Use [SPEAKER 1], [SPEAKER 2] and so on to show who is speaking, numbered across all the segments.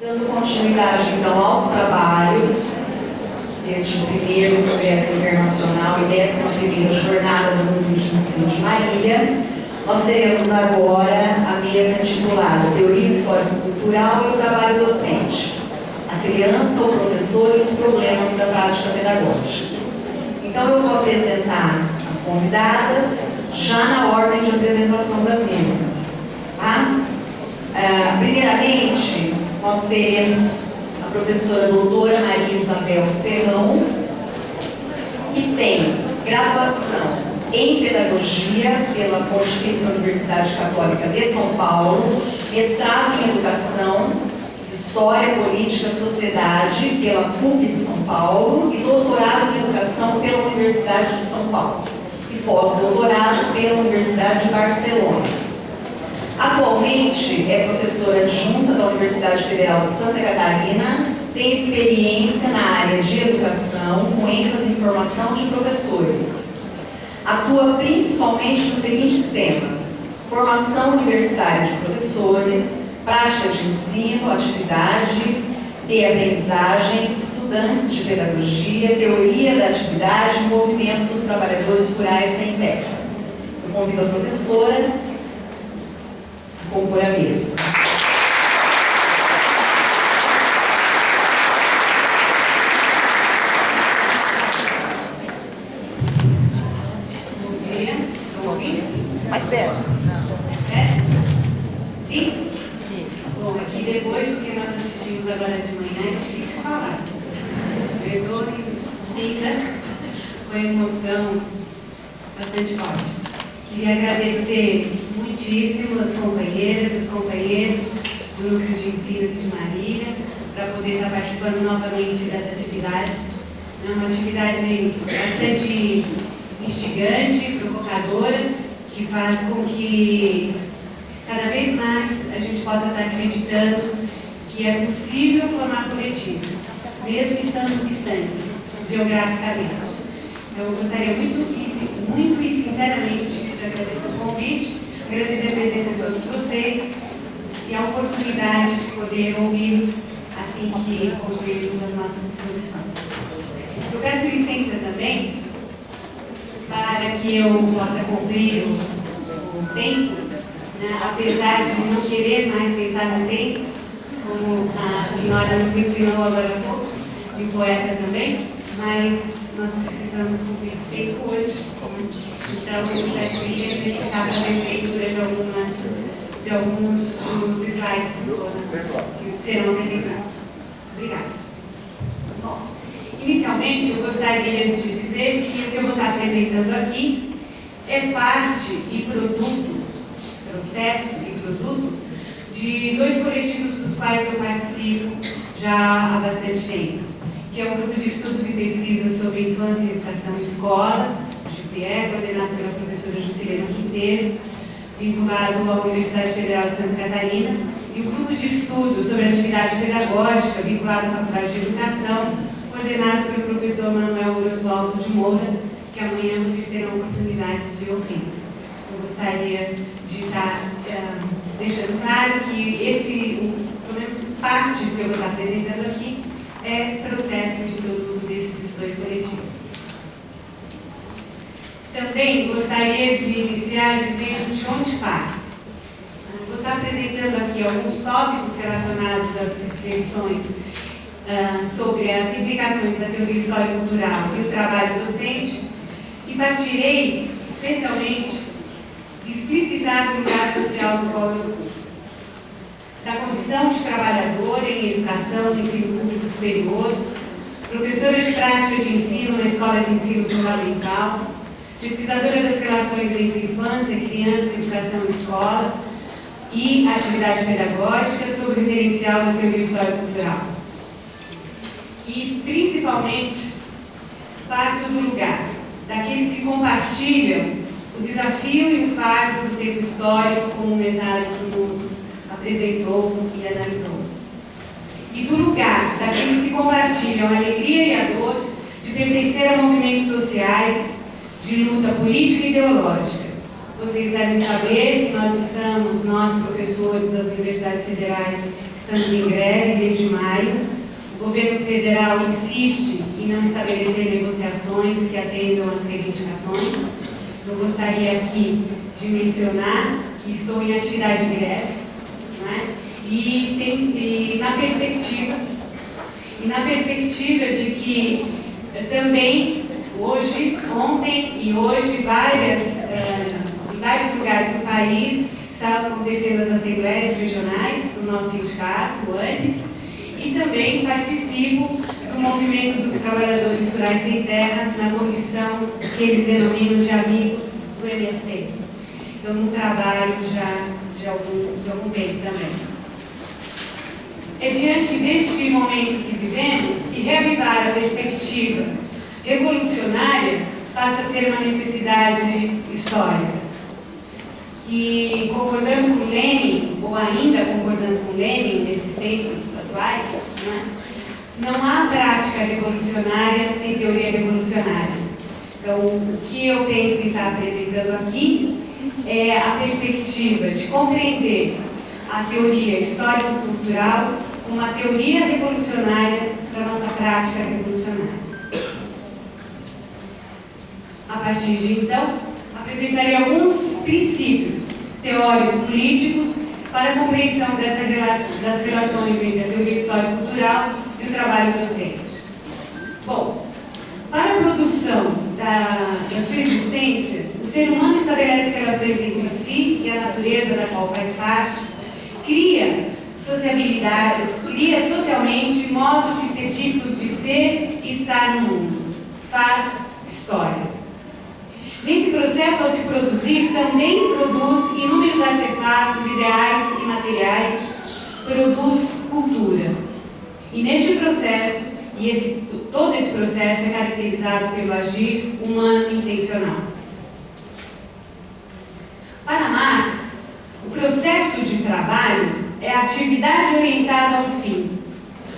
[SPEAKER 1] Dando continuidade, então, aos trabalhos deste primeiro Congresso Internacional e 11ª Jornada do Núcleo de Ensino de Marília, nós teremos agora a mesa intitulada Teoria Histórico-Cultural e o Trabalho Docente, a criança, o professor e os problemas da prática pedagógica. Então, eu vou apresentar as convidadas, já na ordem de apresentação das mesas. Tá? Primeiramente, nós teremos a professora doutora Maria Isabel Serrão, que tem graduação em Pedagogia pela Pontifícia Universidade Católica de São Paulo, mestrado em Educação, História, Política e Sociedade pela PUC de São Paulo e doutorado em Educação pela Universidade de São Paulo e pós-doutorado pela Universidade de Barcelona. Atualmente é professora adjunta da Universidade Federal de Santa Catarina, tem experiência na área de educação, com ênfase em formação de professores. Atua principalmente nos seguintes temas: formação universitária de professores, prática de ensino, atividade e aprendizagem, estudantes de pedagogia, teoria da atividade e movimento dos trabalhadores rurais sem terra. Eu convido a professora a compor a mesa.
[SPEAKER 2] Bom dia, estão ouvindo?
[SPEAKER 3] Mais perto.
[SPEAKER 2] Sim? Bom, aqui depois do que nós assistimos agora de manhã, é difícil falar. Perdoe, sinta, com emoção bastante forte. Queria agradecer muitíssimo as companheiras e os companheiros do Núcleo de Ensino aqui de Marília, para poder estar participando novamente dessa atividade. É uma atividade bastante instigante, provocadora, que faz com que cada vez mais a gente possa estar acreditando que é possível formar coletivos, mesmo estando distantes geograficamente. Então, eu gostaria muito e sinceramente de agradecer o convite, agradecer a presença de todos vocês e a oportunidade de poder ouvi-los assim que concluirmos as nossas exposições. Eu peço licença também para que eu possa cumprir o tempo, né, apesar de não querer mais pensar no tempo, como a senhora nos ensinou agora há pouco, e poeta também, mas nós precisamos cumprir esse tempo hoje. Então, eu peço licença de ficar fazendo leitura de alguns dos slides que serão apresentados. Obrigada. Bom, inicialmente, eu gostaria de dizer que o que eu vou estar apresentando aqui é parte e produto, processo e produto, de dois coletivos dos quais eu participo já há bastante tempo, que é o Grupo de Estudos e Pesquisas sobre Infância e Educação em Escola, GPE, coordenado pela professora Juscelena Quinteiro, vinculado à Universidade Federal de Santa Catarina, e o Grupo de Estudos sobre Atividade Pedagógica, vinculado à Faculdade de Educação, coordenado pelo professor Manuel Oswaldo de Moura, que amanhã vocês terão a oportunidade de ouvir. Eu gostaria de estar deixando claro que pelo menos parte do que eu vou estar apresentando aqui, é esse processo de produto desses dois coletivos. Também gostaria de iniciar dizendo de onde parto. Vou estar apresentando aqui alguns tópicos relacionados às reflexões sobre as implicações da teoria histórico-cultural e o trabalho docente, e partirei especialmente de explicitar o lugar social do qual eu ocupo, da condição de trabalhadora em educação, ensino público superior, professora de prática de ensino na Escola de Ensino Fundamental, pesquisadora das relações entre infância, criança, educação e escola e atividade pedagógica sob o referencial da teoria histórico-cultural. E, principalmente, parto do lugar daqueles que compartilham o desafio e o fardo do tempo histórico, como o Mesaros nos apresentou e analisou. E do lugar daqueles que compartilham a alegria e a dor de pertencer a movimentos sociais de luta política e ideológica. Vocês devem saber que nós, professores das universidades federais, Estamos em greve desde maio. O governo federal insiste em não estabelecer negociações que atendam às reivindicações. Eu gostaria aqui de mencionar que estou em atividade de greve, né? E na perspectiva de que também hoje, ontem e hoje, em vários lugares do país estavam acontecendo as assembleias regionais do nosso sindicato antes, e também participo do movimento dos trabalhadores rurais sem terra na condição que eles denominam de amigos do MST. Então, no trabalho já de algum tempo também. É diante deste momento que vivemos que reavivar a perspectiva revolucionária passa a ser uma necessidade histórica. E concordando com Lenin, ou ainda concordando com Lenin nesses tempos atuais, não há prática revolucionária sem teoria revolucionária. Então, o que eu penso em estar apresentando aqui é a perspectiva de compreender a teoria histórico-cultural como uma teoria revolucionária para a nossa prática revolucionária. A partir de então, apresentarei alguns princípios teórico-políticos para a compreensão das relações entre a teoria histórico-cultural e o trabalho docente. Bom, para a produção da sua existência, o ser humano estabelece relações entre si e a natureza da qual faz parte, cria sociabilidade, cria socialmente modos específicos de ser e estar no mundo, faz história. Nesse processo, ao se produzir, também produz inúmeros artefatos, ideais e materiais, produz cultura. E neste processo, todo esse processo é caracterizado pelo agir humano intencional. Para Marx, o processo de trabalho é a atividade orientada a um fim,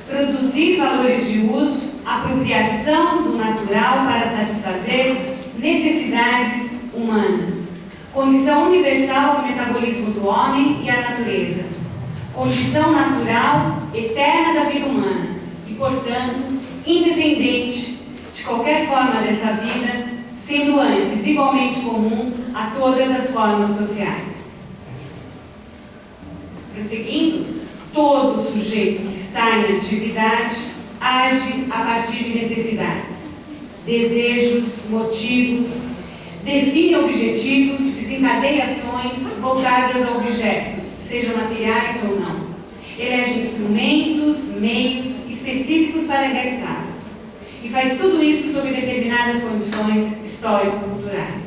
[SPEAKER 2] produzir valores de uso, apropriação do natural para satisfazer necessidades humanas, condição universal do metabolismo do homem e a natureza, condição natural eterna da vida humana e, portanto, independente de qualquer forma dessa vida, sendo antes igualmente comum a todas as formas sociais. Prosseguindo, todo sujeito que está em atividade age a partir de necessidades, desejos, motivos, define objetivos, desencadeia ações voltadas a objetos, sejam materiais ou não. Elege instrumentos, meios específicos para realizá-los. E faz tudo isso sob determinadas condições histórico-culturais.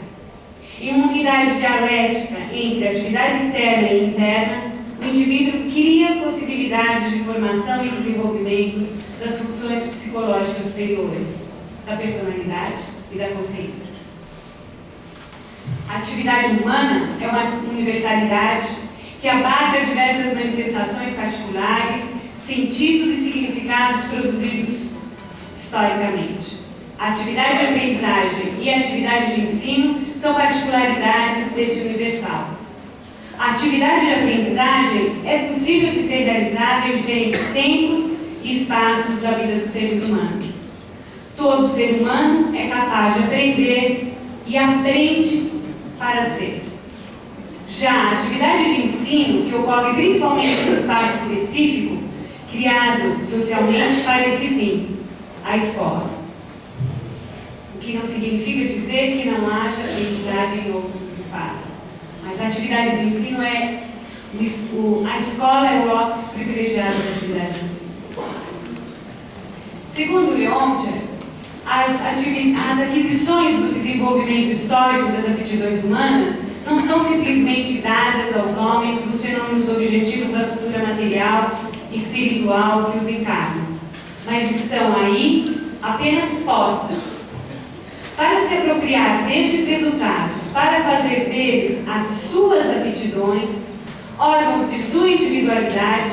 [SPEAKER 2] Em uma unidade dialética entre atividade externa e interna, o indivíduo cria possibilidades de formação e desenvolvimento das funções psicológicas superiores, da personalidade e da consciência. A atividade humana é uma universalidade que abarca diversas manifestações particulares, sentidos e significados produzidos historicamente. A atividade de aprendizagem e a atividade de ensino são particularidades deste universal. A atividade de aprendizagem é possível de ser realizada em diferentes tempos e espaços da vida dos seres humanos. Todo ser humano é capaz de aprender e aprende para ser. Já a atividade de ensino, que ocorre principalmente no espaço específico, criado socialmente para esse fim, a escola. O que não significa dizer que não haja aprendizagem em outros espaços. Mas a atividade de ensino a escola é o locus privilegiado da atividade de ensino. Segundo Leontiev, as aquisições do desenvolvimento histórico das aptidões humanas não são simplesmente dadas aos homens dos fenômenos objetivos da cultura material e espiritual que os encarnam, mas estão aí apenas postas. Para se apropriar destes resultados, para fazer deles as suas aptidões, órgãos de sua individualidade,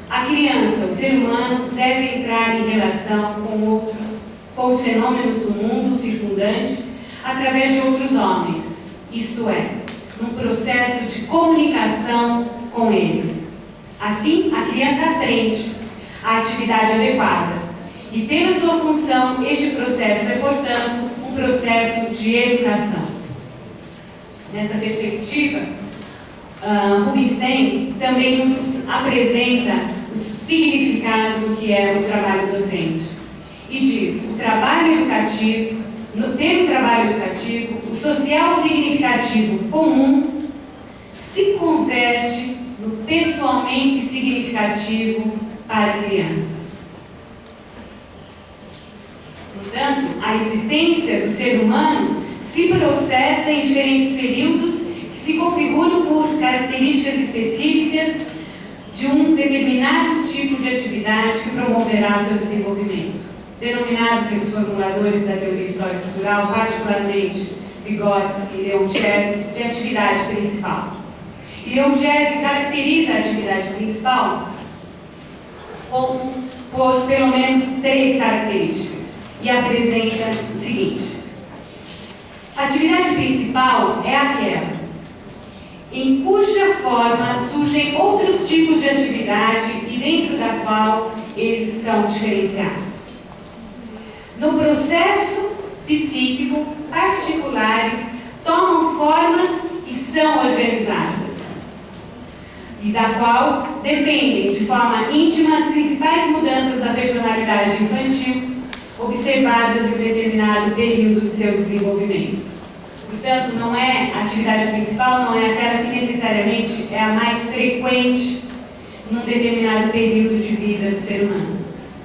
[SPEAKER 2] a criança, o ser humano, deve entrar em relação com os fenômenos do mundo circundante através de outros homens, isto é, num processo de comunicação com eles. Assim, a criança aprende a atividade adequada. E pela sua função, este processo é, portanto, um processo de educação. Nessa perspectiva, Rubinstein também nos apresenta o significado do que é o trabalho docente. E diz: o trabalho educativo, pelo trabalho educativo, o social significativo comum se converte no pessoalmente significativo para a criança. Portanto, a existência do ser humano se processa em diferentes períodos que se configuram por características específicas de um determinado tipo de atividade que promoverá o seu desenvolvimento, denominado pelos formuladores da teoria histórico-cultural, particularmente Vygotsky e Leontiev, de atividade principal. E Leontiev caracteriza a atividade principal por pelo menos 3 características e apresenta o seguinte: a atividade principal é aquela em cuja forma surgem outros tipos de atividade e dentro da qual eles são diferenciados. No processo psíquico, particulares tomam formas e são organizadas, e da qual dependem de forma íntima as principais mudanças da personalidade infantil observadas em um determinado período de seu desenvolvimento. Portanto, a atividade principal não é aquela que necessariamente é a mais frequente num determinado período de vida do ser humano,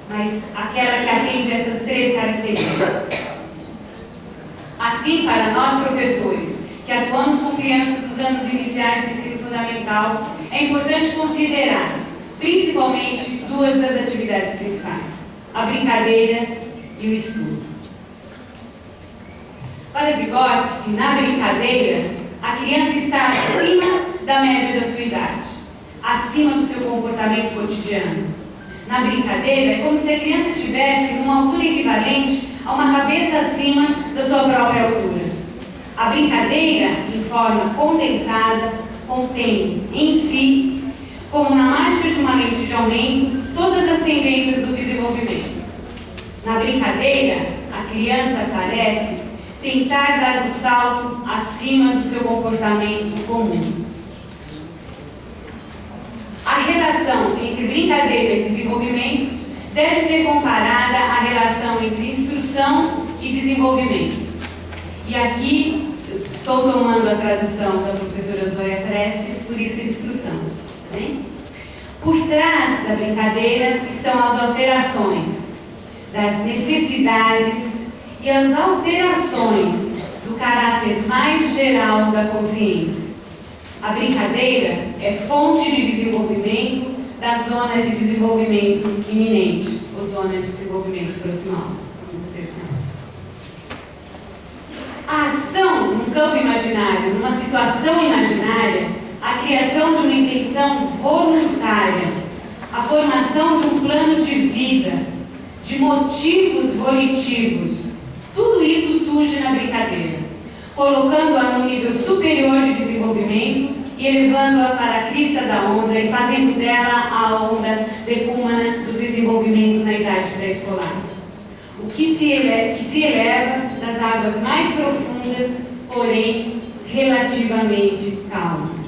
[SPEAKER 2] mas aquela que atende essas 3 características. Assim, para nós professores, que atuamos com crianças dos anos iniciais do ensino fundamental, é importante considerar, principalmente, 2 das atividades principais: a brincadeira e o estudo. Para Vygotsky, na brincadeira, a criança está acima da média da sua idade, acima do seu comportamento cotidiano. Na brincadeira, é como se a criança estivesse numa altura equivalente a uma cabeça acima da sua própria altura. A brincadeira, em forma condensada, contém em si, como na mágica de uma lente de aumento, todas as tendências do desenvolvimento. Na brincadeira, a criança parece tentar dar um salto acima do seu comportamento comum. A relação entre brincadeira e desenvolvimento deve ser comparada à relação entre instrução e desenvolvimento. E aqui eu estou tomando a tradução da professora Zoya Prestes, por isso instrução. Né? Por trás da brincadeira estão as alterações das necessidades e as alterações do caráter mais geral da consciência. A brincadeira é fonte de desenvolvimento da zona de desenvolvimento iminente, ou zona de desenvolvimento proximal, como vocês conhecem. A ação num campo imaginário, numa situação imaginária, a criação de uma intenção voluntária, a formação de um plano de vida, de motivos volitivos, tudo isso surge na brincadeira, colocando-a no nível superior de desenvolvimento e elevando-a para a crista da onda e fazendo dela a onda decúmana do desenvolvimento na idade pré-escolar. O que se eleva das águas mais profundas, porém relativamente calmas.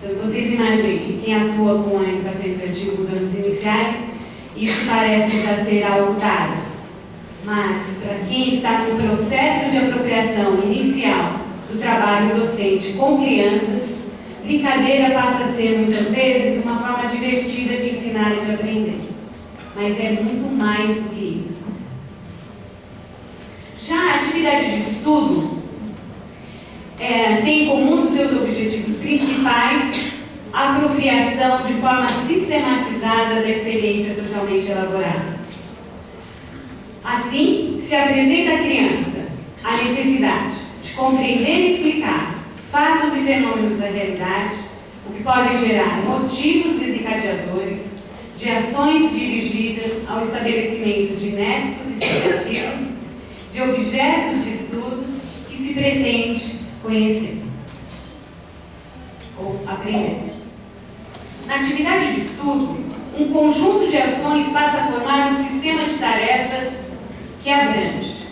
[SPEAKER 2] Então, vocês imaginem, quem atua com a educação infantil nos anos iniciais, isso parece já ser algo tarde. Mas, para quem está no processo de apropriação inicial do trabalho docente com crianças, brincadeira passa a ser, muitas vezes, uma forma divertida de ensinar e de aprender. Mas é muito mais do que isso. Já a atividade de estudo tem como um dos seus objetivos principais a apropriação de forma sistematizada da experiência socialmente elaborada. Assim, se apresenta à criança a necessidade de compreender e explicar fatos e fenômenos da realidade, o que podem gerar motivos desencadeadores de ações dirigidas ao estabelecimento de nexos explicativos, de objetos de estudos que se pretende conhecer ou aprender. Na atividade de estudo, um conjunto de ações passa a formar um sistema de tarefas que abrange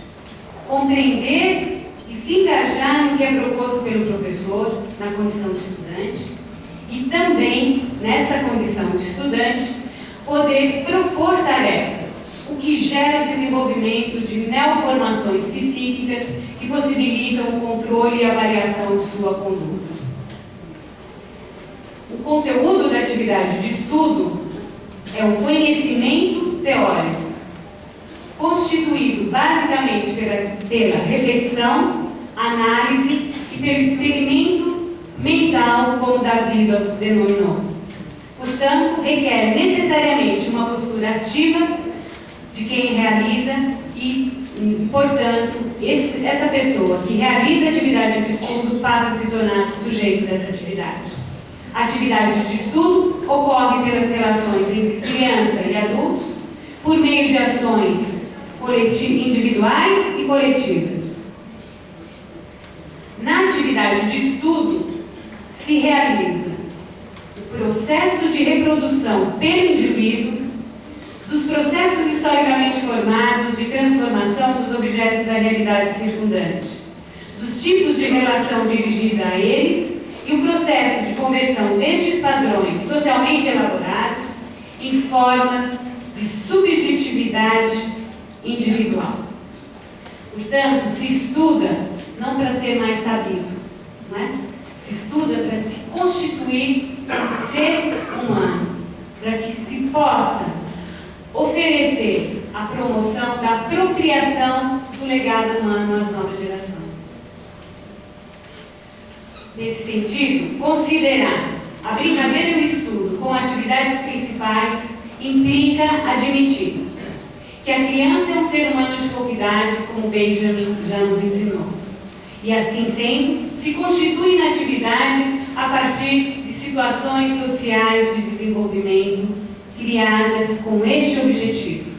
[SPEAKER 2] compreender e se engajar no que é proposto pelo professor na condição de estudante e também, nessa condição de estudante, poder propor tarefas, o que gera o desenvolvimento de neoformações psíquicas que possibilitam o controle e avaliação de sua conduta. O conteúdo da atividade de estudo é o conhecimento teórico, constituído basicamente pela reflexão, análise e pelo experimento mental, como Davi denominou. Portanto, requer necessariamente uma postura ativa de quem realiza e, portanto, essa pessoa que realiza a atividade de estudo passa a se tornar sujeito dessa atividade. A atividade de estudo ocorre pelas relações entre criança e adultos, por meio de ações individuais e coletivas. Na atividade de estudo se realiza o processo de reprodução pelo indivíduo dos processos historicamente formados de transformação dos objetos da realidade circundante, dos tipos de relação dirigida a eles e o processo de conversão destes padrões socialmente elaborados em forma de subjetividade individual. Portanto, se estuda não para ser mais sabido, não é? Se estuda para se constituir como ser humano, para que se possa oferecer a promoção da apropriação do legado humano às novas gerações. Nesse sentido, considerar a brincadeira e o estudo como atividades principais implica admitir que a criança é um ser humano de pouca idade, como Benjamin já nos ensinou. E assim sendo, se constitui na atividade a partir de situações sociais de desenvolvimento criadas com este objetivo.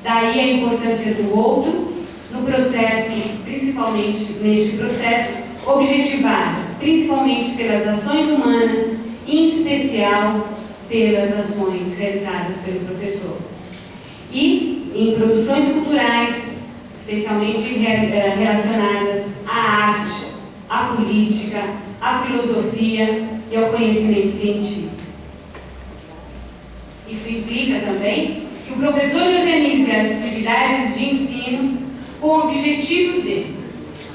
[SPEAKER 2] Daí a importância do outro no processo, principalmente neste processo, objetivado principalmente pelas ações humanas, em especial pelas ações realizadas pelo professor. E em produções culturais, especialmente relacionadas à arte, à política, à filosofia e ao conhecimento científico. Isso implica também que o professor organize as atividades de ensino com o objetivo de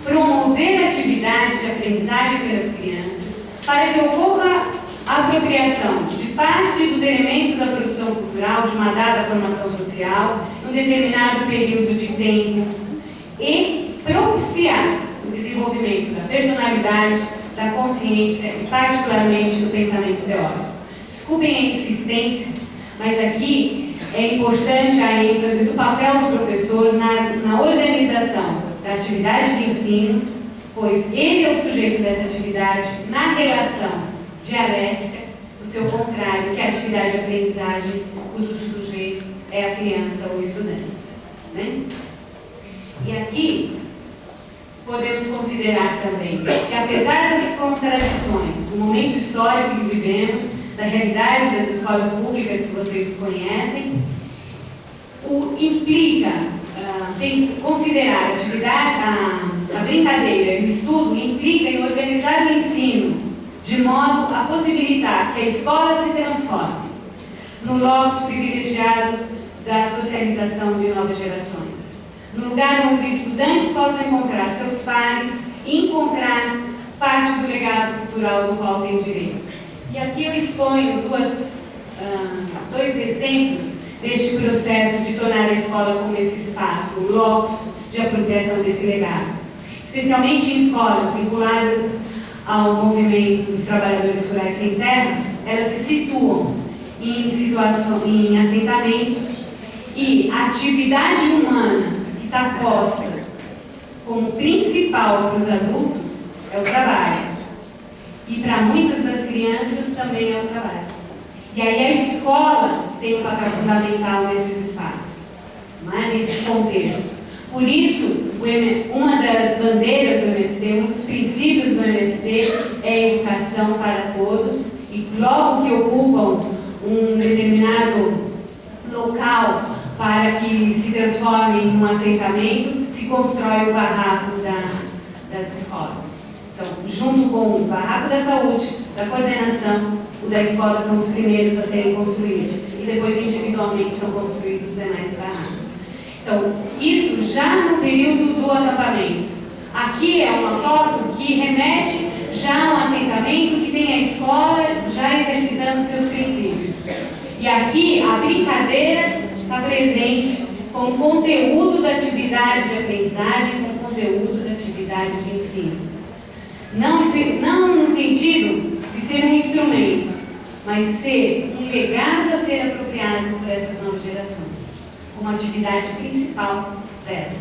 [SPEAKER 2] promover a atividade de aprendizagem pelas crianças para que ocorra a apropriação de parte dos elementos da produção cultural de uma dada formação social em um determinado período de tempo e propiciar o desenvolvimento da personalidade, da consciência e particularmente do pensamento teórico. Desculpem a insistência, mas aqui é importante a ênfase do papel do professor na organização da atividade de ensino, pois ele é o sujeito dessa atividade na relação dialética do seu contrário, que é a atividade de aprendizagem, cujo sujeito é a criança ou o estudante. Né? E aqui podemos considerar também que, apesar das contradições do momento histórico que vivemos, da realidade das escolas públicas que vocês conhecem, implica considerar a atividade, a brincadeira e o estudo implica em organizar o ensino de modo a possibilitar que a escola se transforme no locus privilegiado da socialização de novas gerações, no lugar onde estudantes possam encontrar seus pares e encontrar parte do legado cultural do qual têm direito. E aqui eu exponho dois exemplos deste processo de tornar a escola como esse espaço, o locus de apropriação desse legado. Especialmente em escolas vinculadas ao movimento dos trabalhadores rurais sem terra, elas se situam em assentamentos e a atividade humana que está posta como principal para os adultos é o trabalho. E para muitas das crianças também é o trabalho. E aí a escola tem um papel fundamental nesses espaços, não é? Nesse contexto. Por isso, uma das bandeiras do MST, um dos princípios do MST é a educação para todos, e logo que ocupam um determinado local para que se transforme em um assentamento, se constrói o barraco das escolas. Então, junto com o barraco da saúde, da coordenação, o da escola são os primeiros a serem construídos e depois individualmente são construídos os demais barracos. Então, isso já no período do acampamento. Aqui é uma foto que remete já a um assentamento que tem a escola já exercitando seus princípios. E aqui a brincadeira está presente com o conteúdo da atividade de aprendizagem, com o conteúdo da atividade de ensino. Não no sentido de ser um instrumento, mas ser um legado a ser apropriado por essas novas gerações, como atividade principal delas.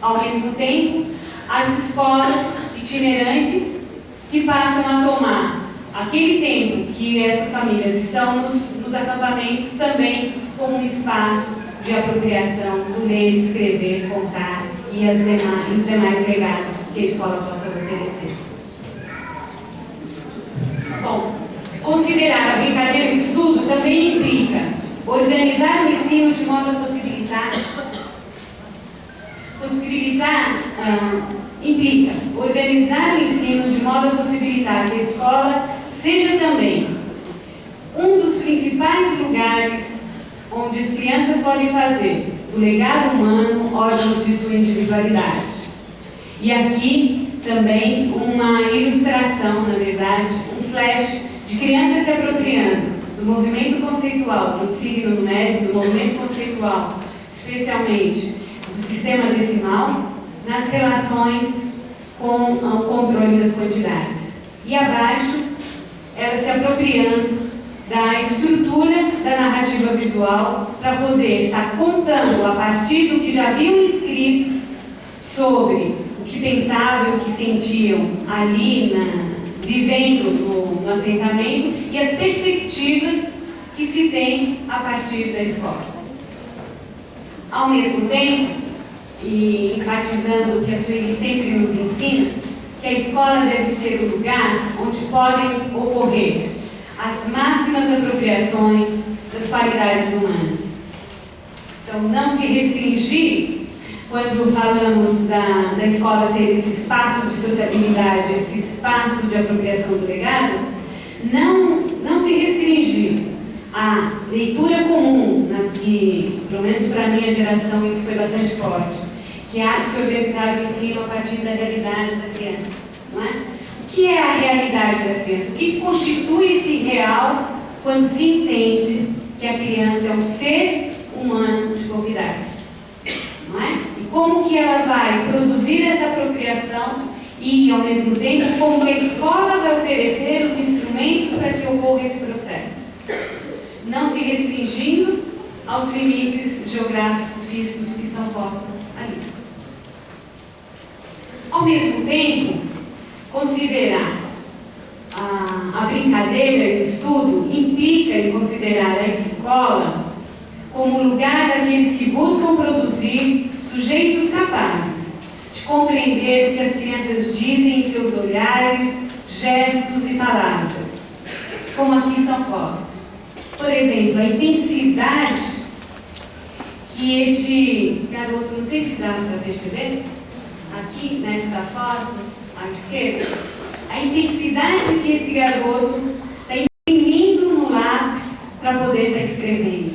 [SPEAKER 2] Ao mesmo tempo, as escolas itinerantes que passam a tomar aquele tempo que essas famílias estão nos acampamentos também como um espaço de apropriação do ler, escrever, contar e os demais legados que a escola possa oferecer. Bom, considerar a brincadeira e o estudo também implica organizar o ensino de modo a implica organizar o ensino de modo a possibilitar que a escola seja também um dos principais lugares onde as crianças podem fazer do legado humano órgãos de sua individualidade. E aqui também uma ilustração, na verdade, um flash de crianças se apropriando do movimento conceitual, do signo numérico, do movimento conceitual, especialmente do sistema decimal, nas relações com o controle das quantidades. E abaixo, ela se apropriando da estrutura da narrativa visual para poder estar contando a partir do que já haviam escrito sobre o que pensavam e o que sentiam ali, vivendo no assentamento e as perspectivas que se tem a partir da escola. Ao mesmo tempo, e enfatizando o que a Sueli sempre nos ensina, que a escola deve ser o lugar onde podem ocorrer as máximas apropriações das qualidades humanas. Então, não se restringir, quando falamos da escola ser esse espaço de sociabilidade, esse espaço de apropriação do legado, não se restringir à leitura comum, que, pelo menos para a minha geração, isso foi bastante forte, que há de se organizar o ensino a partir da realidade da criança, não é? O que é a realidade da criança? O que constitui esse real quando se entende que a criança é um ser humano de qualidade? Não é? E como que ela vai produzir essa apropriação e, ao mesmo tempo, como que a escola vai oferecer os instrumentos para que ocorra esse processo? Não se restringindo aos limites geográficos físicos que estão postos ali. Ao mesmo tempo, considerar a brincadeira e o estudo implica em considerar a escola como lugar daqueles que buscam produzir sujeitos capazes de compreender o que as crianças dizem em seus olhares, gestos e palavras, como aqui estão postos. Por exemplo, a intensidade que este garoto, não sei se dá para perceber, aqui nesta foto, à esquerda, a intensidade que esse garoto está imprimindo no lápis para poder estar escrevendo.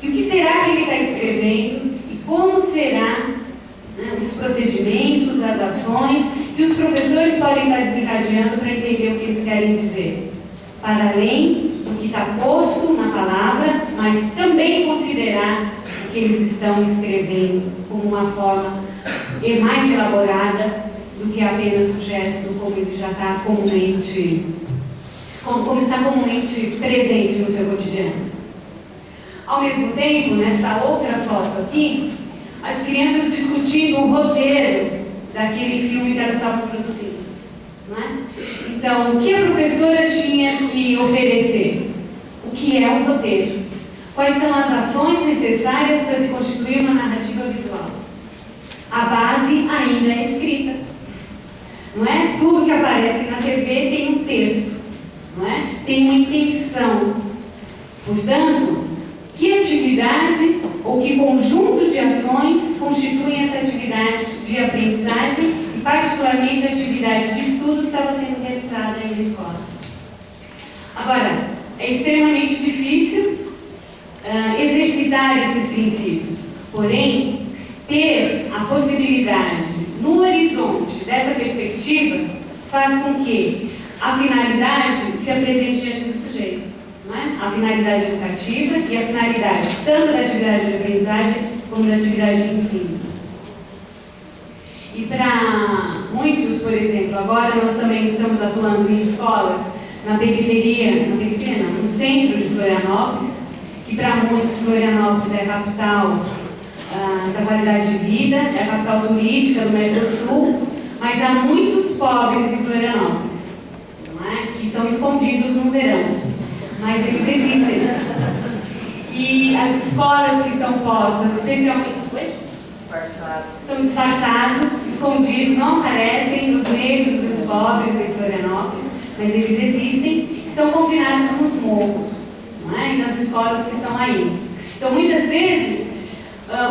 [SPEAKER 2] E o que será que ele está escrevendo e como será os procedimentos, as ações que os professores podem estar desencadeando para entender o que eles querem dizer. Para além do que está posto na palavra, mas também considerar o que eles estão escrevendo como uma forma mais elaborada do que apenas o gesto, como ele já está comumente, como está comumente presente no seu cotidiano. Ao mesmo tempo, nesta outra foto aqui, as crianças discutindo o roteiro daquele filme que elas estavam produzindo. Não é? Então, o que a professora tinha que oferecer? O que é um roteiro? Quais são as ações necessárias para se constituir uma narrativa visual? A base ainda é escrita. Não é? Tudo que aparece na TV tem um texto. Não é? Tem uma intenção. Portanto, ou que conjunto de ações constituem essa atividade de aprendizagem e particularmente a atividade de estudo que estava sendo realizada aí na escola. Agora, é extremamente difícil exercitar esses princípios, porém, ter a possibilidade no horizonte dessa perspectiva faz com que a finalidade se apresente diante do sujeito, não é? A finalidade educativa e a finalidade tanto da atividade de aprendizagem como da atividade de ensino. E para muitos, por exemplo, agora nós também estamos atuando em escolas na periferia não, no centro de Florianópolis, que para muitos Florianópolis é a capital da qualidade de vida, é a capital turística do Mercosul, mas há muitos pobres em Florianópolis, não é? Que são escondidos no verão, mas eles existem. E as escolas que estão postas, especialmente... Estão disfarçados, escondidos, não aparecem nos negros dos pobres em Florianópolis, mas eles existem, estão confinados nos morros, não é? E nas escolas que estão aí. Então, muitas vezes,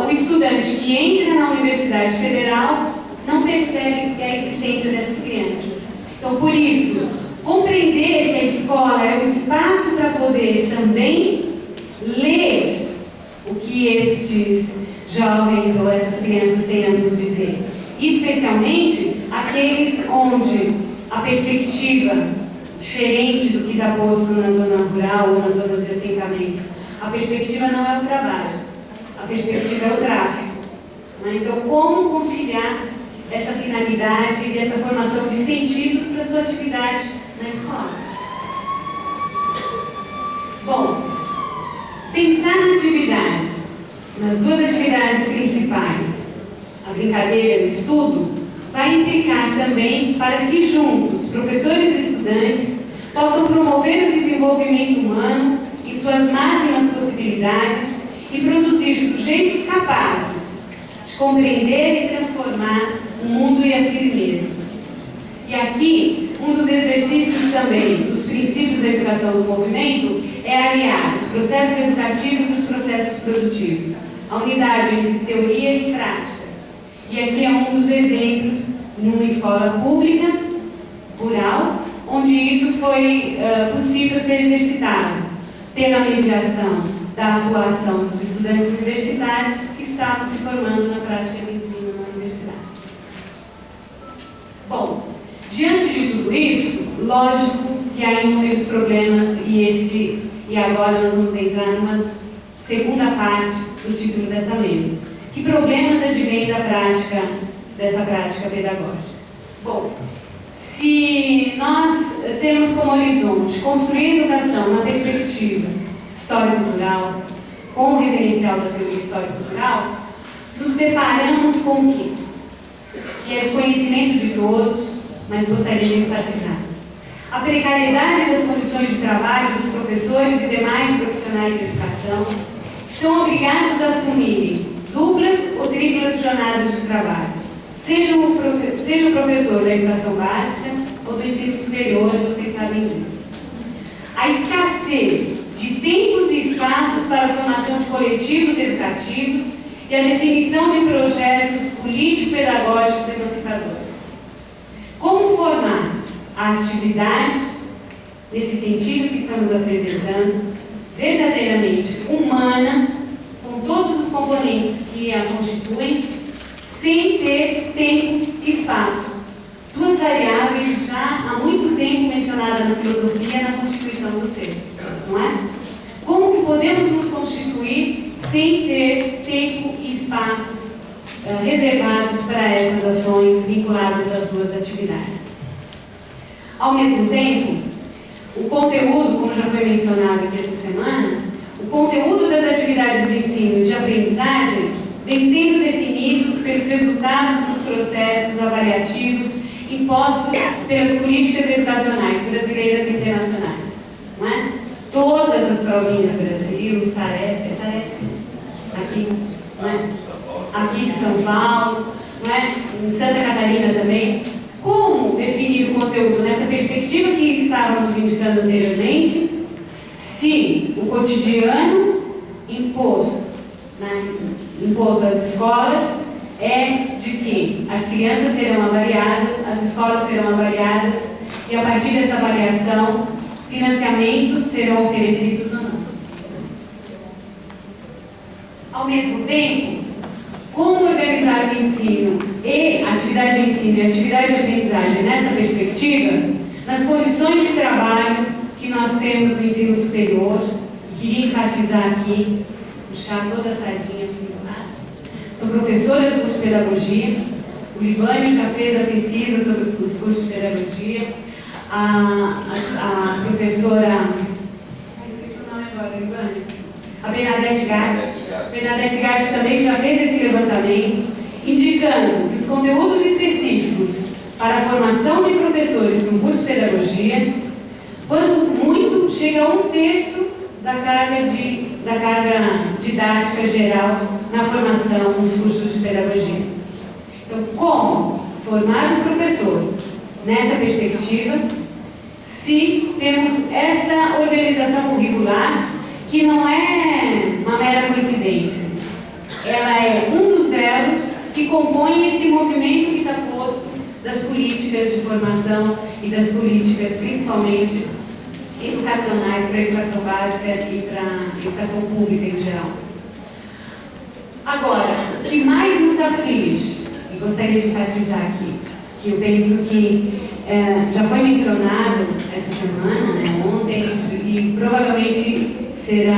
[SPEAKER 2] o estudante que entra na Universidade Federal não percebe a existência dessas crianças. Então, por isso, compreender que a escola é o espaço para poder também ler o que estes jovens ou essas crianças têm a nos dizer. Especialmente aqueles onde a perspectiva, diferente do que está posto na zona rural ou nas zonas de assentamento, a perspectiva não é o trabalho, a perspectiva é o tráfico. Né? Então, como conciliar essa finalidade e essa formação de sentidos para a sua atividade na escola? Bom, pensar na atividade, nas duas atividades principais, a brincadeira e o estudo, vai implicar também para que juntos, professores e estudantes, possam promover o desenvolvimento humano em suas máximas possibilidades e produzir sujeitos capazes de compreender e transformar o mundo e a si mesmo. E aqui, um dos exercícios também dos princípios da educação do movimento é aliar os processos educativos e os processos produtivos, a unidade entre teoria e prática. E aqui é um dos exemplos numa escola pública, rural, onde isso foi possível ser exercitado pela mediação da atuação dos estudantes universitários que estavam se formando na prática de ensino na universidade. Bom, diante de tudo isso, lógico que há inúmeros problemas e agora nós vamos entrar numa segunda parte do título dessa mesa. Que problemas advêm dessa prática pedagógica? Bom, se nós temos como horizonte construir a educação na perspectiva histórico-cultural, com o referencial da teoria histórico-cultural, nos deparamos com o quê? Que é de conhecimento de todos, mas gostaria de enfatizar. A precariedade das condições de trabalho dos professores e demais profissionais da educação, que são obrigados a assumirem duplas ou triplas jornadas de trabalho, seja o professor da educação básica ou do ensino superior, vocês sabem disso. A escassez de tempos e espaços para a formação de coletivos educativos e a definição de projetos político-pedagógicos emancipadores. Como formar a atividade, nesse sentido que estamos apresentando, verdadeiramente humana, com todos os componentes que a constituem, sem ter tempo e espaço. Duas variáveis já há muito tempo mencionadas na filosofia e na constituição do ser, não é? Como que podemos nos constituir sem ter tempo e espaço reservados para essas ações vinculadas às duas atividades? Ao mesmo tempo, o conteúdo, como já foi mencionado aqui esta semana, o conteúdo das atividades de ensino e de aprendizagem vem sendo definidos pelos resultados dos processos avaliativos impostos pelas políticas educacionais brasileiras e internacionais. Não é? Todas as provinhas Brasil, Saresp, aqui, não é? Aqui de São Paulo, não é? Em Santa Catarina também. Como definir o conteúdo nessa perspectiva que estávamos indicando anteriormente, se o cotidiano imposto imposto às escolas é de que as crianças serão avaliadas, as escolas serão avaliadas e, a partir dessa avaliação, financiamentos serão oferecidos ou não. Ao mesmo tempo, como organizar o ensino e atividade de ensino e atividade de aprendizagem nessa perspectiva, nas condições de trabalho que nós temos no ensino superior, queria enfatizar aqui, puxar toda a sardinha para o lado. Sou professora do curso de Pedagogia, o Libânio já fez a pesquisa sobre os cursos de Pedagogia, a professora, esqueci o nome agora, Libânio, a Bernadette Gatti também já fez esse levantamento, indicando que os conteúdos específicos para a formação de professores no curso de Pedagogia, quanto muito, chega a 1/3 da carga didática geral na formação nos cursos de pedagogia. Então, como formar um professor nessa perspectiva, se temos essa organização curricular, que não é uma mera coincidência, ela é um dos elos que compõem esse movimento que está posto das políticas de formação e das políticas, principalmente, educacionais para a educação básica e para a educação pública em geral. Agora, o que mais nos aflige, e gostaria de enfatizar aqui, que eu penso que já foi mencionado essa semana, né, ontem, e provavelmente será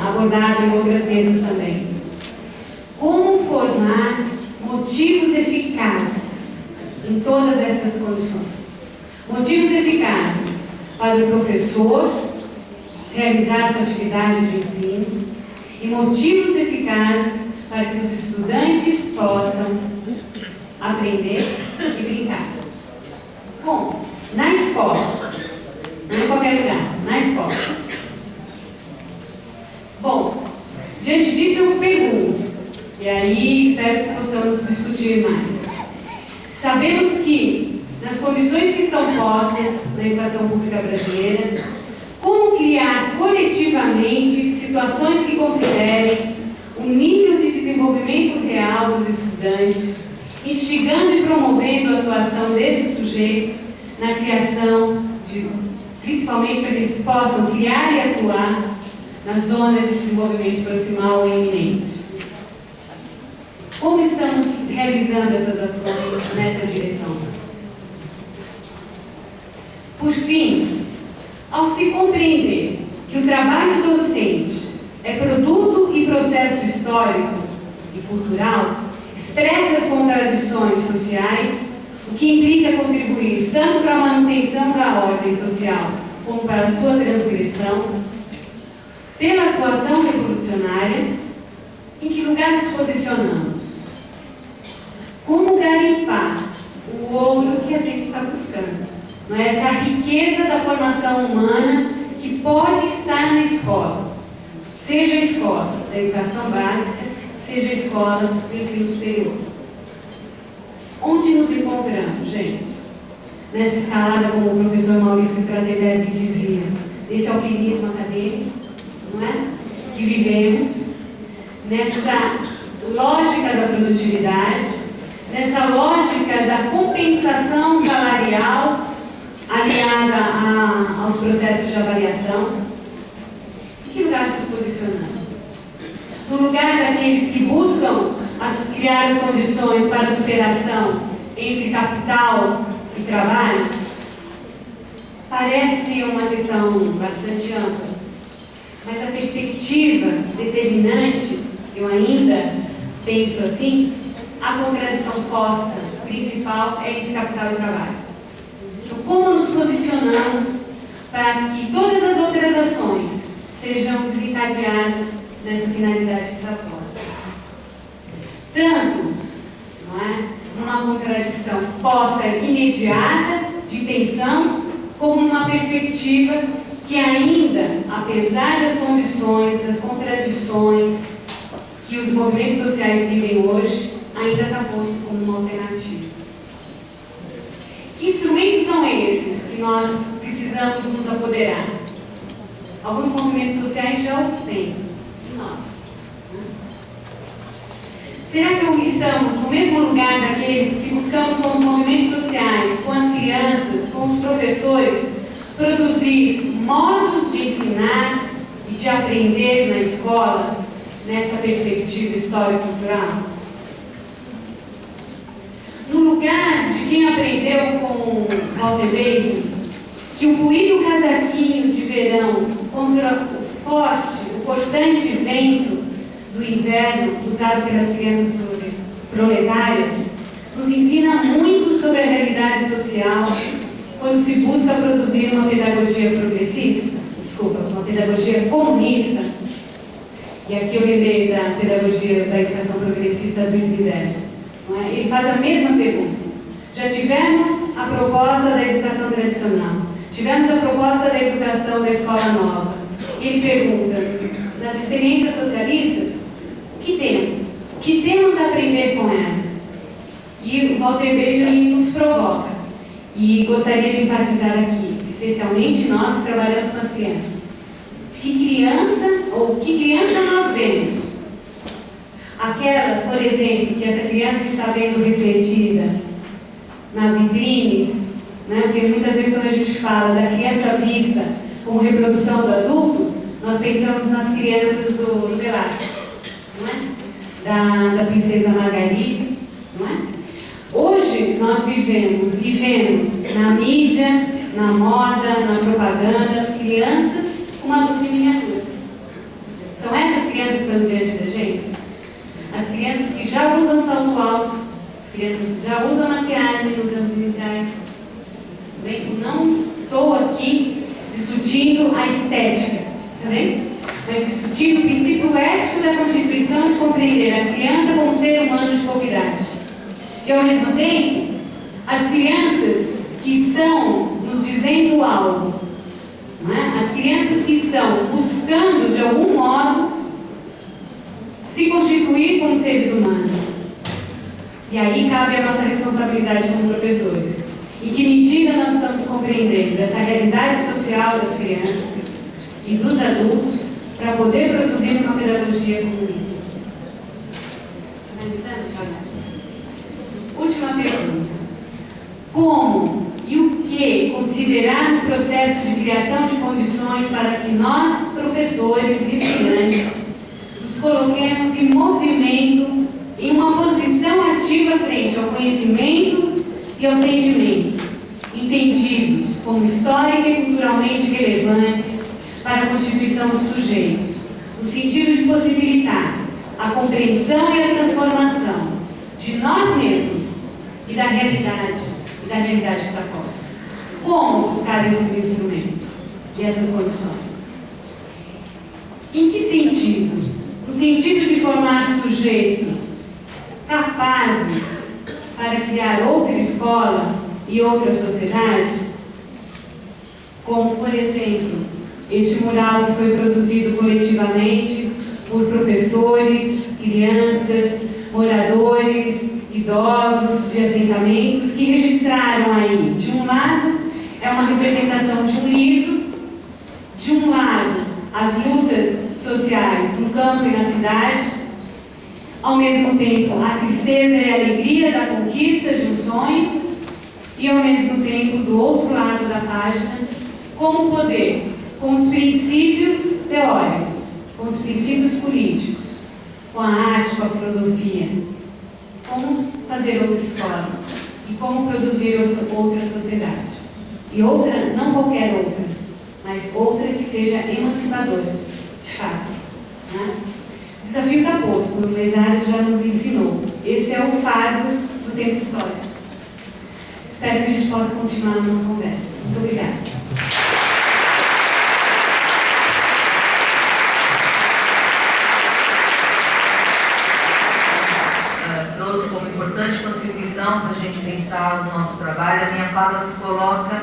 [SPEAKER 2] abordado em outras mesas também. Como formar motivos eficazes em todas essas condições? Motivos eficazes para o professor realizar sua atividade de ensino e motivos eficazes para que os estudantes possam aprender e brincar. Bom, na escola, não em qualquer lugar, na escola. Bom, diante disso eu pergunto, e aí espero que possamos discutir mais. Sabemos que, nas condições que estão postas na educação pública brasileira, como criar coletivamente situações que considerem o nível de desenvolvimento real dos estudantes, instigando e promovendo a atuação desses sujeitos na criação principalmente para que eles possam criar e atuar na zona de desenvolvimento proximal e iminente. Como estamos realizando essas ações nessa direção? Por fim, ao se compreender que o trabalho docente é produto e processo histórico e cultural, expressa as contradições sociais, o que implica contribuir tanto para a manutenção da ordem social como para a sua transgressão, pela atuação revolucionária, em que lugar nos posicionamos? Como garimpar o ouro que a gente está buscando? Não é? Essa riqueza da formação humana que pode estar na escola, seja a escola da educação básica, seja a escola do ensino superior. Onde nos encontramos, gente? Nessa escalada, como o professor Maurício Pradeberg dizia, desse alpinismo acadêmico, não é? Que vivemos, nessa lógica da produtividade, nessa lógica da compensação salarial aliada aos processos de avaliação. Em que lugar nos posicionamos? No lugar daqueles que buscam criar as condições para a superação entre capital e trabalho? Parece uma questão bastante ampla, mas a perspectiva determinante, eu ainda penso assim, a contradição posta principal é entre capital e trabalho. Então, como nos posicionamos para que todas as outras ações sejam desencadeadas nessa finalidade que está posta? Tanto, não é, numa contradição posta imediata de tensão, como numa perspectiva que ainda, apesar das condições, das contradições que os movimentos sociais vivem hoje, ainda está posto como uma alternativa. Que instrumentos são esses que nós precisamos nos apoderar? Alguns movimentos sociais já os têm, e nós? Será que estamos no mesmo lugar daqueles que buscamos com os movimentos sociais, com as crianças, com os professores, produzir modos de ensinar e de aprender na escola, nessa perspectiva histórico-cultural? No lugar de quem aprendeu com Walter Benjamin que o puído casaquinho de verão contra o forte, o cortante vento do inverno usado pelas crianças proletárias nos ensina muito sobre a realidade social quando se busca produzir uma pedagogia uma pedagogia comunista. E aqui eu lembrei da pedagogia da educação progressista do Slideres. Ele faz a mesma pergunta. Já tivemos a proposta da educação tradicional, tivemos a proposta da educação da escola nova. Ele pergunta, nas experiências socialistas, o que temos? O que temos a aprender com ela? E o Walter Benjamin nos provoca. E gostaria de enfatizar aqui, especialmente nós que trabalhamos com as crianças, que criança nós vemos? Aquela, por exemplo, que essa criança está vendo refletida na vitrines, né? Porque muitas vezes quando a gente fala da criança vista como reprodução do adulto, nós pensamos nas crianças do Velázquez, não é? Da princesa Margarida, não é? Hoje nós vivemos e vemos na mídia, na moda, na propaganda, as crianças com uma adulto em miniatura. São essas crianças que estão diante da gente? As crianças que já usam salto alto, as crianças que já usam maquiagem nos anos iniciais. Não estou aqui discutindo a estética, tá vendo? Mas discutindo o princípio ético da Constituição de compreender a criança como um ser humano de pouca idade. E ao mesmo tempo, as crianças que estão nos dizendo algo, não é? As crianças que estão buscando de algum modo se constituir como seres humanos. E aí cabe a nossa responsabilidade como professores. Em que medida nós estamos compreendendo essa realidade social das crianças e dos adultos para poder produzir uma pedagogia comunista? Última pergunta. Como e o que considerar no processo de criação de condições para que nós, professores e estudantes, nos coloquemos em movimento, em uma posição ativa frente ao conhecimento e aos sentimentos, entendidos como histórica e culturalmente relevantes para a constituição dos sujeitos, no sentido de possibilitar a compreensão e a transformação de nós mesmos e da realidade que está fora. Como buscar esses instrumentos e essas condições? Em que sentido? No sentido de formar sujeitos capazes para criar outra escola e outra sociedade? Como, por exemplo, este mural que foi produzido coletivamente por professores, crianças, moradores, idosos de assentamentos que registraram aí, de um lado, é uma representação de um livro, de um lado, as lutas sociais no campo e na cidade, ao mesmo tempo, a tristeza e a alegria da conquista de um sonho, e ao mesmo tempo, do outro lado da página, como o poder, com os princípios teóricos, com os princípios políticos, com a arte, com a filosofia, como fazer outra escola e como produzir outra sociedade. E outra, não qualquer outra, mas outra que seja emancipadora, de fato. Né? O desafio está posto, o mesário já nos ensinou. Esse é o fardo do tempo histórico. Espero que a gente possa continuar a nossa conversa. Muito obrigada.
[SPEAKER 3] Para a gente pensar o nosso trabalho, a minha fala se coloca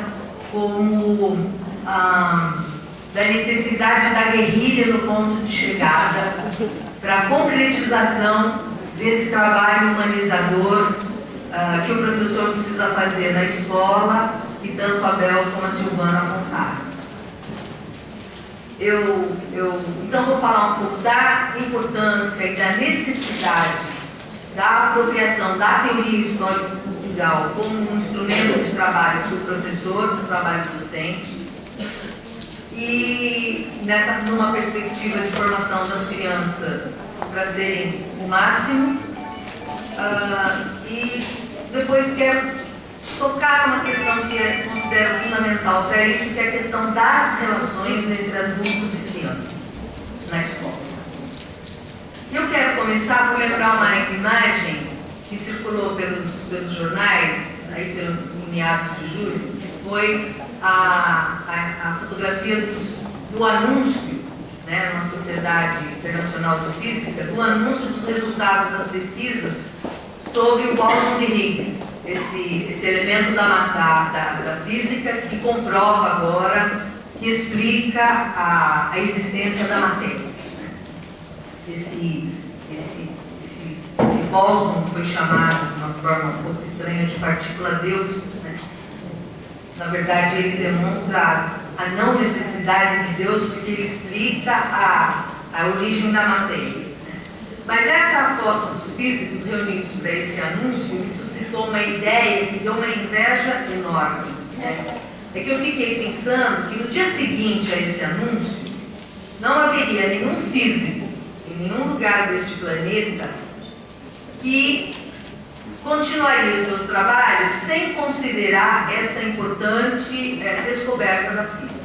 [SPEAKER 3] como da necessidade da guerrilha no ponto de chegada para a concretização desse trabalho humanizador que o professor precisa fazer na escola, que tanto a Bel como a Silvana apontaram. Então vou falar um pouco da importância e da necessidade da apropriação da teoria histórica cultural como um instrumento de trabalho para o professor, do trabalho docente, e numa perspectiva de formação das crianças para serem o máximo. E depois quero tocar uma questão que eu considero fundamental, que é isso, que é a questão das relações entre adultos e crianças na escola. Eu quero começar por lembrar uma imagem que circulou pelos jornais, aí em meados de julho, que foi a fotografia do anúncio, né, numa sociedade internacional de física, do anúncio dos resultados das pesquisas sobre o bóson de Higgs, esse elemento da física que comprova agora, que explica a existência da matéria. Esse bóson foi chamado, de uma forma um pouco estranha, de partícula Deus, né? Na verdade, ele demonstra a não necessidade de Deus, porque ele explica a origem da matéria. Mas essa foto dos físicos reunidos para esse anúncio me suscitou uma ideia que deu uma inveja enorme, né? É que eu fiquei pensando que no dia seguinte a esse anúncio não haveria nenhum físico em nenhum lugar deste planeta que continuaria os seus trabalhos sem considerar essa importante descoberta da física.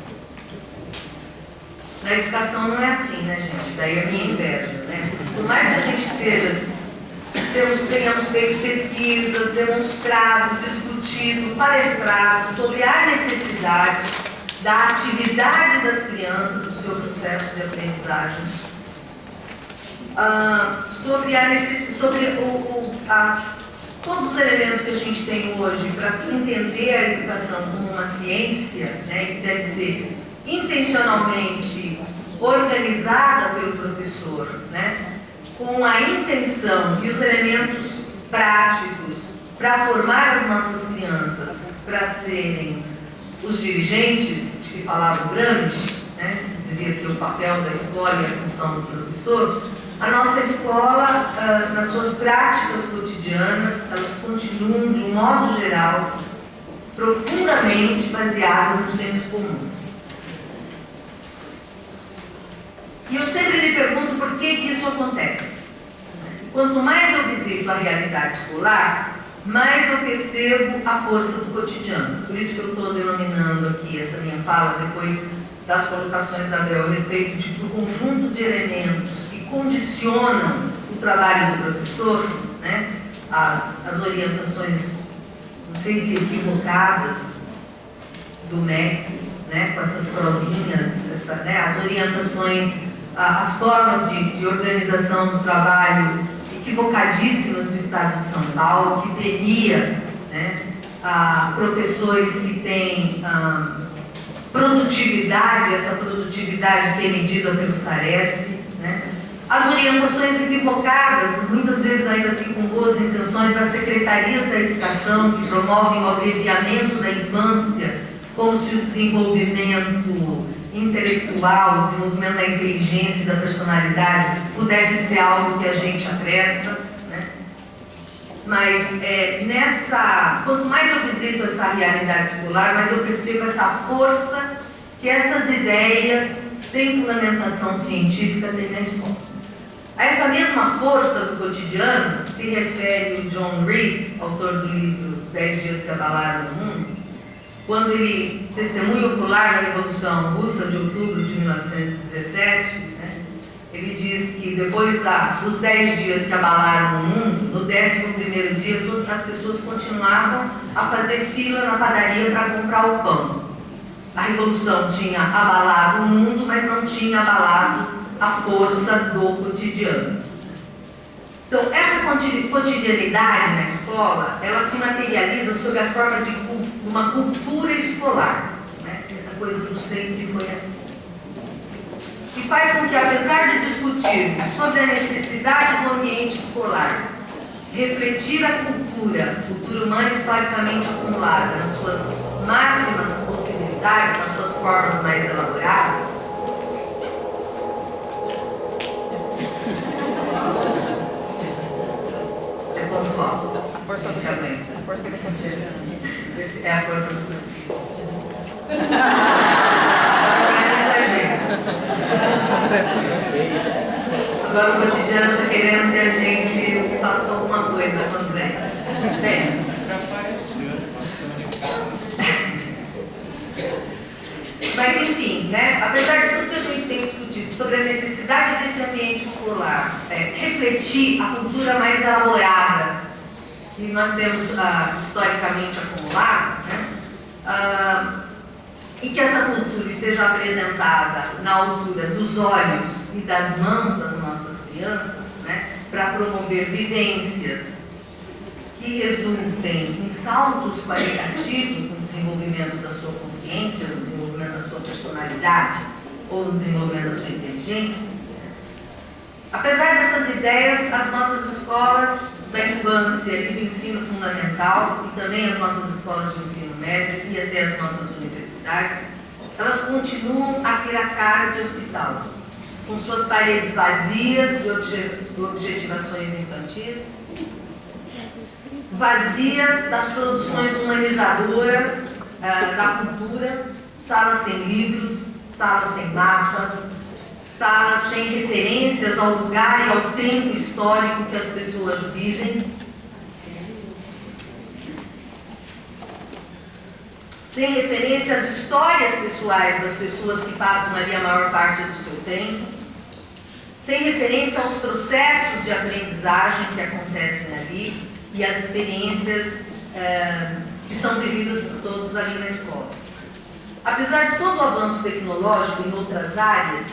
[SPEAKER 3] Na educação não é assim, né, gente? Daí a minha inveja, né? Por mais que a gente tenhamos feito pesquisas, demonstrado, discutido, palestrado sobre a necessidade da atividade das crianças no seu processo de aprendizagem, todos os elementos que a gente tem hoje para entender a educação como uma ciência, né, que deve ser intencionalmente organizada pelo professor, né, com a intenção e os elementos práticos para formar as nossas crianças para serem os dirigentes de que falava o Gramsci, né, que dizia ser o papel da escola e a função do professor. A nossa escola, nas suas práticas cotidianas, elas continuam, de um modo geral, profundamente baseadas no senso comum. E eu sempre me pergunto por que isso acontece. Quanto mais eu visito a realidade escolar, mais eu percebo a força do cotidiano. Por isso que eu estou denominando aqui essa minha fala, depois das colocações da Bel, a respeito do conjunto de elementos que condicionam o trabalho do professor, né? As orientações, não sei se equivocadas, do MEC, né? Com essas provinhas, né? As orientações, as formas de organização do trabalho equivocadíssimas do Estado de São Paulo, que premia, né, professores que têm produtividade, essa produtividade que é medida pelo SARESP, né? As orientações equivocadas, muitas vezes ainda aqui com boas intenções, das secretarias da educação, que promovem o abreviamento da infância, como se o desenvolvimento intelectual, o desenvolvimento da inteligência e da personalidade pudesse ser algo que a gente apressa, né? Mas quanto mais eu visito essa realidade escolar, mais eu percebo essa força que essas ideias sem fundamentação científica têm na escola. A essa mesma força do cotidiano se refere o John Reed, autor do livro Os 10 Dias que Abalaram o Mundo, quando ele testemunha ocular da Revolução Russa de outubro de 1917, né, ele diz que depois dos 10 dias que abalaram o mundo, no 11º dia, todas as pessoas continuavam a fazer fila na padaria para comprar o pão. A Revolução tinha abalado o mundo, mas não tinha abalado a força do cotidiano. Então, essa cotidianidade na escola, ela se materializa sob a forma de uma cultura escolar, né? Essa coisa do sempre foi assim. E faz com que, apesar de discutirmos sobre a necessidade do ambiente escolar, refletir a cultura humana historicamente acumulada nas suas máximas possibilidades, nas suas formas mais elaboradas, força do aguenta.
[SPEAKER 4] A força do cotidiano.
[SPEAKER 3] É a força do cotidiano. Agora o cotidiano está querendo que a gente faça alguma coisa contra isso. Bem. Mas enfim, né? Apesar de tudo que a gente tem discutido sobre a necessidade desse ambiente escolar, refletir a cultura mais elaborada que nós temos historicamente acumulado, né? E que essa cultura esteja apresentada na altura dos olhos e das mãos das nossas crianças, né? Para promover vivências que resultem em saltos qualitativos no desenvolvimento da sua consciência, no desenvolvimento da sua personalidade ou no desenvolvimento da sua inteligência. Apesar dessas ideias, as nossas escolas da infância e do ensino fundamental e também as nossas escolas de ensino médio e até as nossas universidades, elas continuam a ter a cara de hospital, com suas paredes vazias de objetivações infantis, vazias das produções humanizadoras da cultura, salas sem livros, salas sem mapas, salas sem referências ao lugar e ao tempo histórico que as pessoas vivem, sem referência às histórias pessoais das pessoas que passam ali a maior parte do seu tempo, sem referência aos processos de aprendizagem que acontecem ali e às experiências que são vividas por todos ali na escola. Apesar de todo o avanço tecnológico em outras áreas,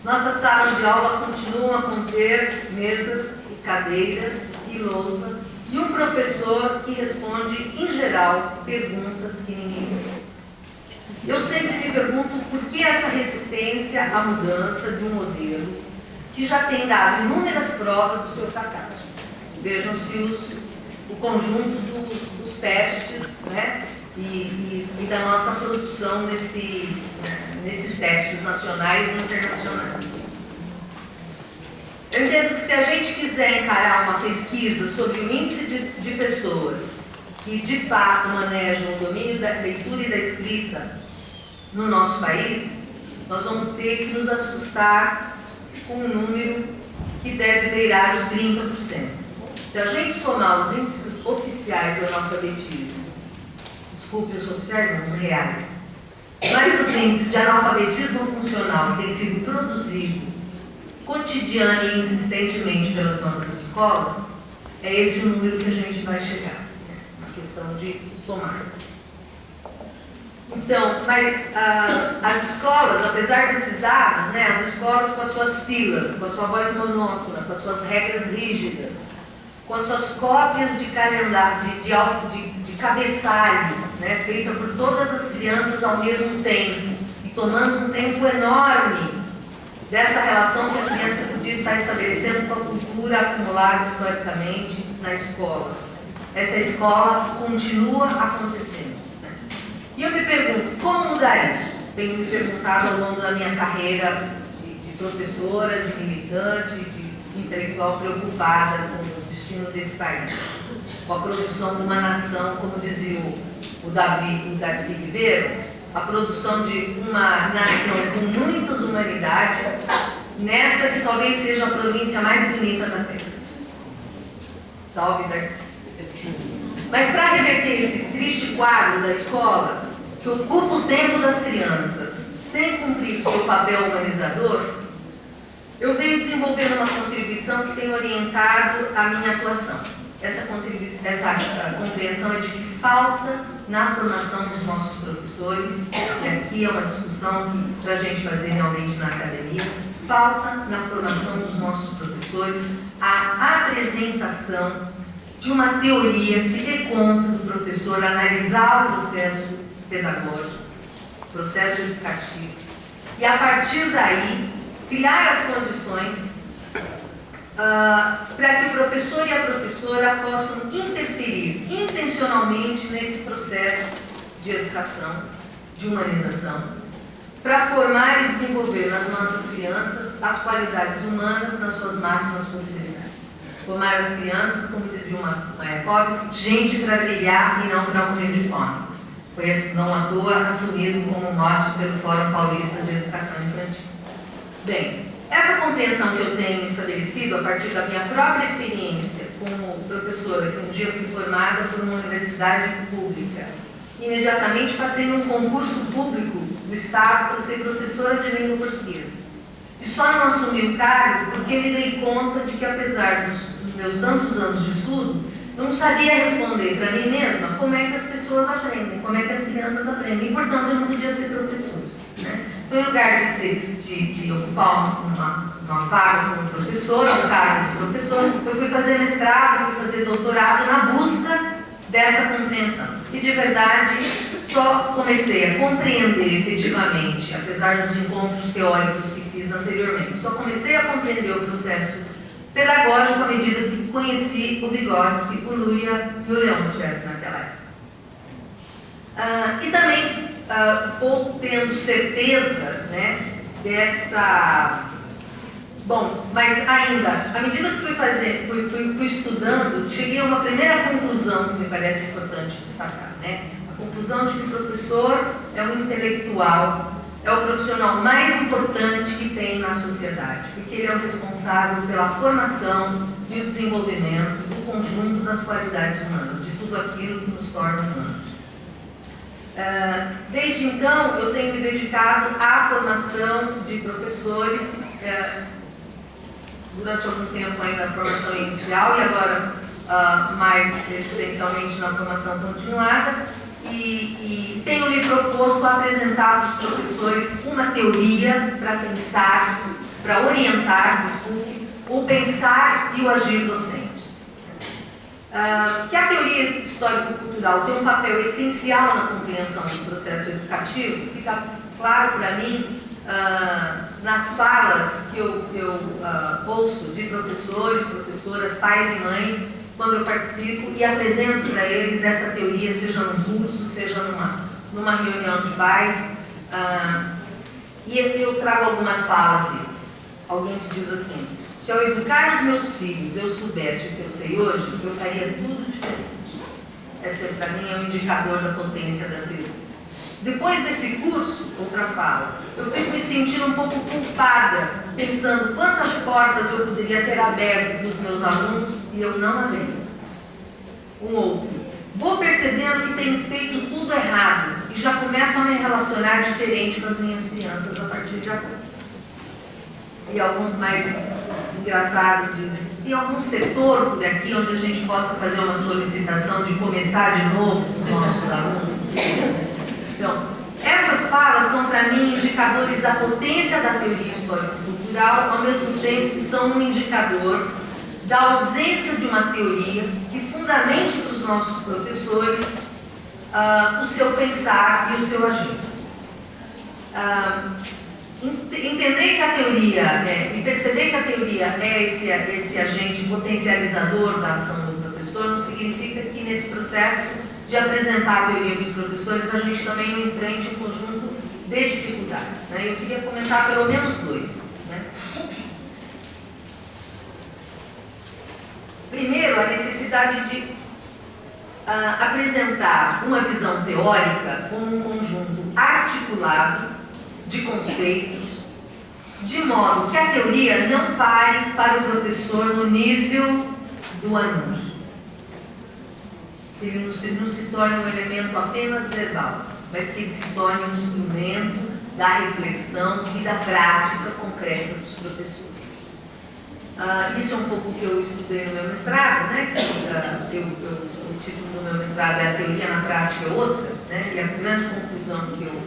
[SPEAKER 3] nossas salas de aula continuam a conter mesas e cadeiras e lousa e um professor que responde, em geral, perguntas que ninguém fez. Eu sempre me pergunto por que essa resistência à mudança de um modelo que já tem dado inúmeras provas do seu fracasso. Vejam-se o conjunto dos testes, né, e da nossa produção nesses testes nacionais e internacionais. Eu entendo que se a gente quiser encarar uma pesquisa sobre o índice de pessoas que de fato manejam o domínio da leitura e da escrita no nosso país, nós vamos ter que nos assustar com um número que deve beirar os 30%. Se a gente somar os índices oficiais do analfabetismo, desculpe os oficiais, não, os reais, mas os índices de analfabetismo funcional que tem sido produzido cotidiana e insistentemente pelas nossas escolas, é esse o número que a gente vai chegar, uma questão de somar. Então, mas as escolas, apesar desses dados, né, as escolas com as suas filas, com a sua voz monótona, com as suas regras rígidas, com as suas cópias de calendário, de cabeçalho, né, feita por todas as crianças ao mesmo tempo, e tomando um tempo enorme dessa relação que a criança podia estar estabelecendo com a cultura acumulada historicamente na escola. Essa escola continua acontecendo. Né? E eu me pergunto, como mudar isso? Tenho me perguntado ao longo da minha carreira de professora, de militante, de intelectual preocupada com o destino desse país, com a produção de uma nação, como dizia o Darcy Ribeiro, a produção de uma nação com muitas humanidades, nessa que talvez seja a província mais bonita da Terra. Salve, Darcy. Mas para reverter esse triste quadro da escola, que ocupa o tempo das crianças, sem cumprir o seu papel humanizador, eu venho desenvolvendo uma contribuição que tem orientado a minha atuação. Essa compreensão é de que falta na formação dos nossos professores, e aqui é uma discussão para a gente fazer realmente na academia, falta na formação dos nossos professores a apresentação de uma teoria que dê conta do professor analisar o processo pedagógico, processo educativo, e a partir daí criar as condições para que o professor e a professora possam interferir intencionalmente nesse processo de educação, de humanização, para formar e desenvolver nas nossas crianças as qualidades humanas nas suas máximas possibilidades. Formar as crianças, como dizia uma Mayakovsky, gente para brilhar e não para morrer de fome. Foi, não à toa, assumido como mote pelo Fórum Paulista de Educação Infantil. Bem, essa compreensão que eu tenho estabelecido a partir da minha própria experiência como professora, que um dia fui formada por uma universidade pública, imediatamente passei num concurso público do Estado para ser professora de língua portuguesa. E só não assumi o cargo porque me dei conta de que, apesar dos meus tantos anos de estudo, eu não sabia responder para mim mesma como é que as pessoas aprendem, como é que as crianças aprendem, e, portanto, eu não podia ser professora, né? Então, em lugar de ocupar uma vaga como professora, um cargo de professor, eu fui fazer mestrado, fui fazer doutorado na busca dessa compreensão. E, de verdade, só comecei a compreender efetivamente, apesar dos encontros teóricos que fiz anteriormente, só comecei a compreender o processo pedagógico à medida que conheci o Vygotsky, o Luria e o Leontiev naquela época. E também vou tendo certeza, né, dessa... Bom, mas ainda, à medida que fui estudando, cheguei a uma primeira conclusão que me parece importante destacar, né? A conclusão de que o professor é um intelectual, é o profissional mais importante que tem na sociedade, porque ele é o responsável pela formação e o desenvolvimento do conjunto das qualidades humanas, de tudo aquilo que nos torna humanos. Desde então, eu tenho me dedicado à formação de professores, durante algum tempo ainda na formação inicial e agora mais essencialmente na formação continuada, e tenho me proposto a apresentar aos professores uma teoria para pensar, para orientar, desculpe, o pensar e o agir docentes. Que a teoria histórico-cultural tem um papel essencial na compreensão do processo educativo, fica claro para mim nas falas que eu ouço de professores, professoras, pais e mães, quando eu participo e apresento para eles essa teoria, seja num curso, seja numa reunião de pais, e eu trago algumas falas deles. Alguém que diz assim: se ao educar os meus filhos eu soubesse o que eu sei hoje, eu faria tudo diferente. Essa, para mim, é um indicador da potência da teoria. Depois desse curso, outra fala, eu fico me sentindo um pouco culpada, pensando quantas portas eu poderia ter aberto para os meus alunos e eu não abri. Um outro, vou percebendo que tenho feito tudo errado e já começo a me relacionar diferente com as minhas crianças a partir de agora. E alguns mais engraçados dizem: tem algum setor por aqui onde a gente possa fazer uma solicitação de começar de novo com os nossos alunos? Então, essas falas são para mim indicadores da potência da teoria histórico-cultural, ao mesmo tempo que são um indicador da ausência de uma teoria que fundamente para os nossos professores o seu pensar e o seu agir. Entender que a teoria, e perceber que a teoria é esse agente potencializador da ação do professor, não significa que nesse processo de apresentar a teoria dos professores a gente também não enfrente um conjunto de dificuldades, né? Eu queria comentar pelo menos dois, né? Primeiro, a necessidade de apresentar uma visão teórica como um conjunto articulado de conceitos, de modo que a teoria não pare para o professor no nível do anúncio. Ele não se torne um elemento apenas verbal, mas que ele se torne um instrumento da reflexão e da prática concreta dos professores. Isso é um pouco o que eu estudei no meu mestrado, né? O título do meu mestrado é A Teoria na Prática é Outra, né? E a grande conclusão que eu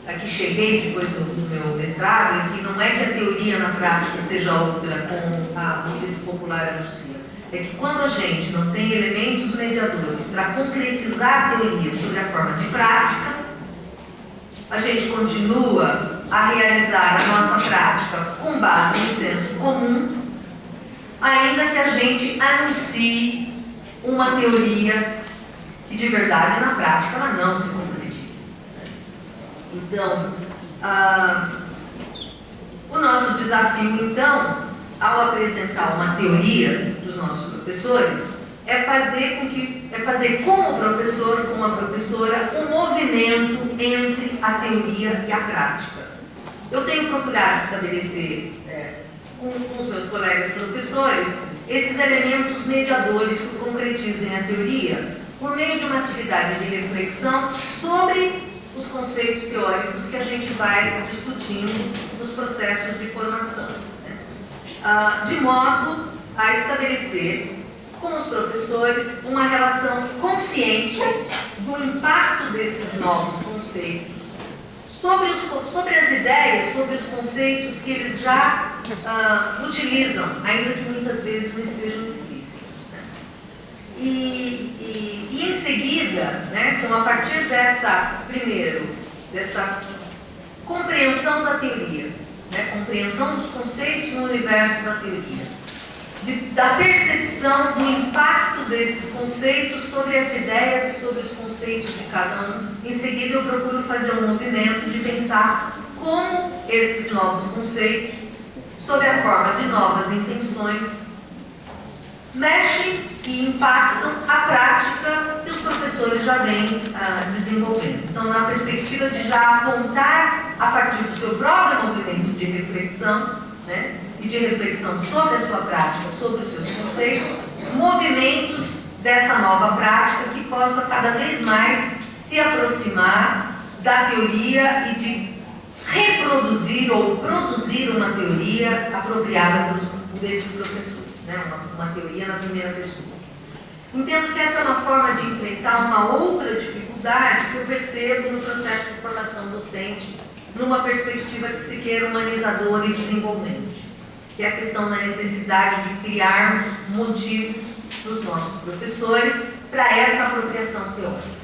[SPEAKER 3] aqui cheguei depois do meu mestrado é que não é que a teoria na prática seja outra, como o dito popular anuncia. É que quando a gente não tem elementos mediadores para concretizar a teoria sobre a forma de prática, a gente continua a realizar a nossa prática com base no senso comum, ainda que a gente anuncie uma teoria que de verdade na prática ela não se concretiza. Então, o nosso desafio então, ao apresentar uma teoria dos nossos professores é fazer com o professor, com a professora, um movimento entre a teoria e a prática. Eu tenho procurado estabelecer com os meus colegas professores esses elementos mediadores que concretizem a teoria por meio de uma atividade de reflexão sobre os conceitos teóricos que a gente vai discutindo nos processos de formação, né? De modo a estabelecer com os professores uma relação consciente do impacto desses novos conceitos sobre as ideias, sobre os conceitos que eles já utilizam, ainda que muitas vezes não estejam explícitos, né? E em seguida, né, então a partir dessa compreensão da teoria, né, compreensão dos conceitos no universo da teoria, da percepção do impacto desses conceitos sobre as ideias e sobre os conceitos de cada um. Em seguida, eu procuro fazer um movimento de pensar como esses novos conceitos, sob a forma de novas intenções, mexem e impactam a prática que os professores já vêm desenvolvendo. Então, na perspectiva de já apontar, a partir do seu próprio movimento de reflexão, né, e de reflexão sobre a sua prática, sobre os seus conceitos, movimentos dessa nova prática que possam cada vez mais se aproximar da teoria e de reproduzir ou produzir uma teoria apropriada desses professores, né? Uma teoria na primeira pessoa. Entendo que essa é uma forma de enfrentar uma outra dificuldade que eu percebo no processo de formação docente, numa perspectiva que se queira humanizadora e desenvolvente, que é a questão da necessidade de criarmos motivos dos nossos professores para essa apropriação teórica.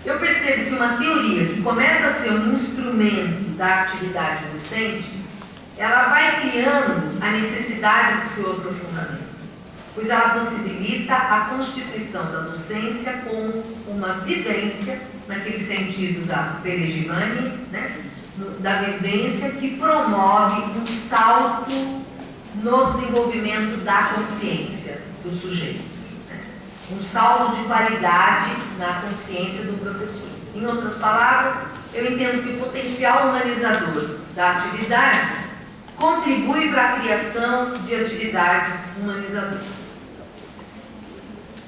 [SPEAKER 3] Eu percebo que uma teoria que começa a ser um instrumento da atividade docente, ela vai criando a necessidade do seu aprofundamento, pois ela possibilita a constituição da docência como uma vivência, naquele sentido da Perejivani, né? Da vivência que promove um salto no desenvolvimento da consciência do sujeito, né? Um salto de qualidade na consciência do professor. Em outras palavras, eu entendo que o potencial humanizador da atividade contribui para a criação de atividades humanizadoras.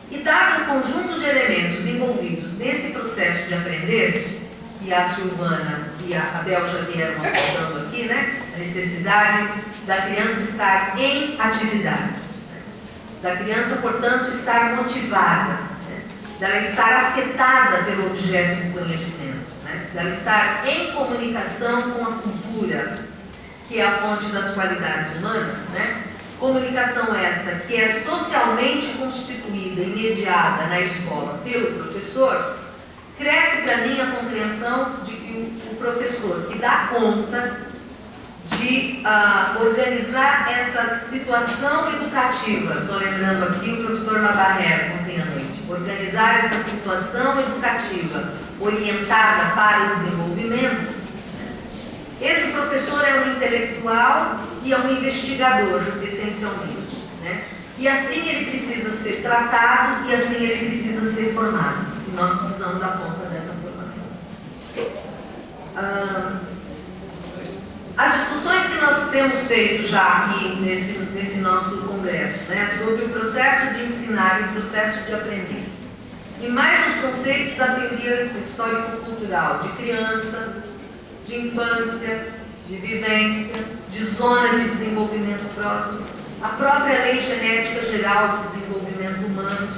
[SPEAKER 3] E dado o conjunto de elementos envolvidos nesse processo de aprender, que a Silvana e a Bel já vieram apontando aqui, né? A necessidade da criança estar em atividade, né? Da criança, portanto, estar motivada, né? Dela estar afetada pelo objeto do conhecimento, né? Dela estar em comunicação com a cultura, que é a fonte das qualidades humanas, né? Comunicação essa que é socialmente constituída e mediada na escola pelo professor. Cresce para mim a compreensão de que o professor que dá conta de organizar essa situação educativa, estou lembrando aqui o professor Labarré ontem à noite, organizar essa situação educativa orientada para o desenvolvimento, esse professor é um intelectual e é um investigador, essencialmente, né? E assim ele precisa ser tratado e assim ele precisa ser formado. Nós precisamos dar conta dessa formação. As discussões que nós temos feito já aqui nesse nosso congresso, né, sobre o processo de ensinar e o processo de aprender, e mais os conceitos da teoria histórico-cultural, de criança, de infância, de vivência, de zona de desenvolvimento próximo, a própria lei genética geral do desenvolvimento humano,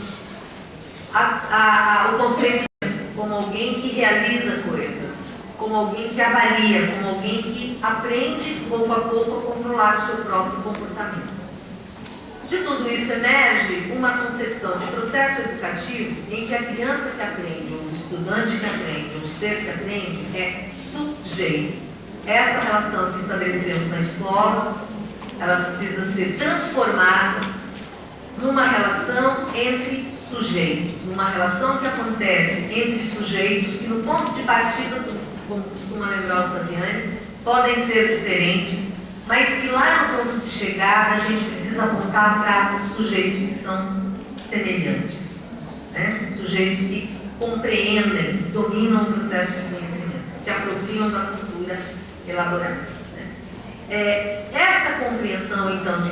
[SPEAKER 3] o conceito como alguém que realiza coisas, como alguém que avalia, como alguém que aprende pouco a pouco a controlar o seu próprio comportamento. De tudo isso emerge uma concepção de processo educativo em que a criança que aprende, ou o estudante que aprende, ou o ser que aprende é sujeito. Essa relação que estabelecemos na escola, ela precisa ser transformada numa relação entre sujeitos, numa relação que acontece entre sujeitos que, no ponto de partida, como costuma lembrar o Saviani, podem ser diferentes, mas que lá no ponto de chegada a gente precisa apontar para sujeitos que são semelhantes, né? Sujeitos que compreendem, dominam o processo de conhecimento, se apropriam da cultura elaborada, né? Essa compreensão, então, de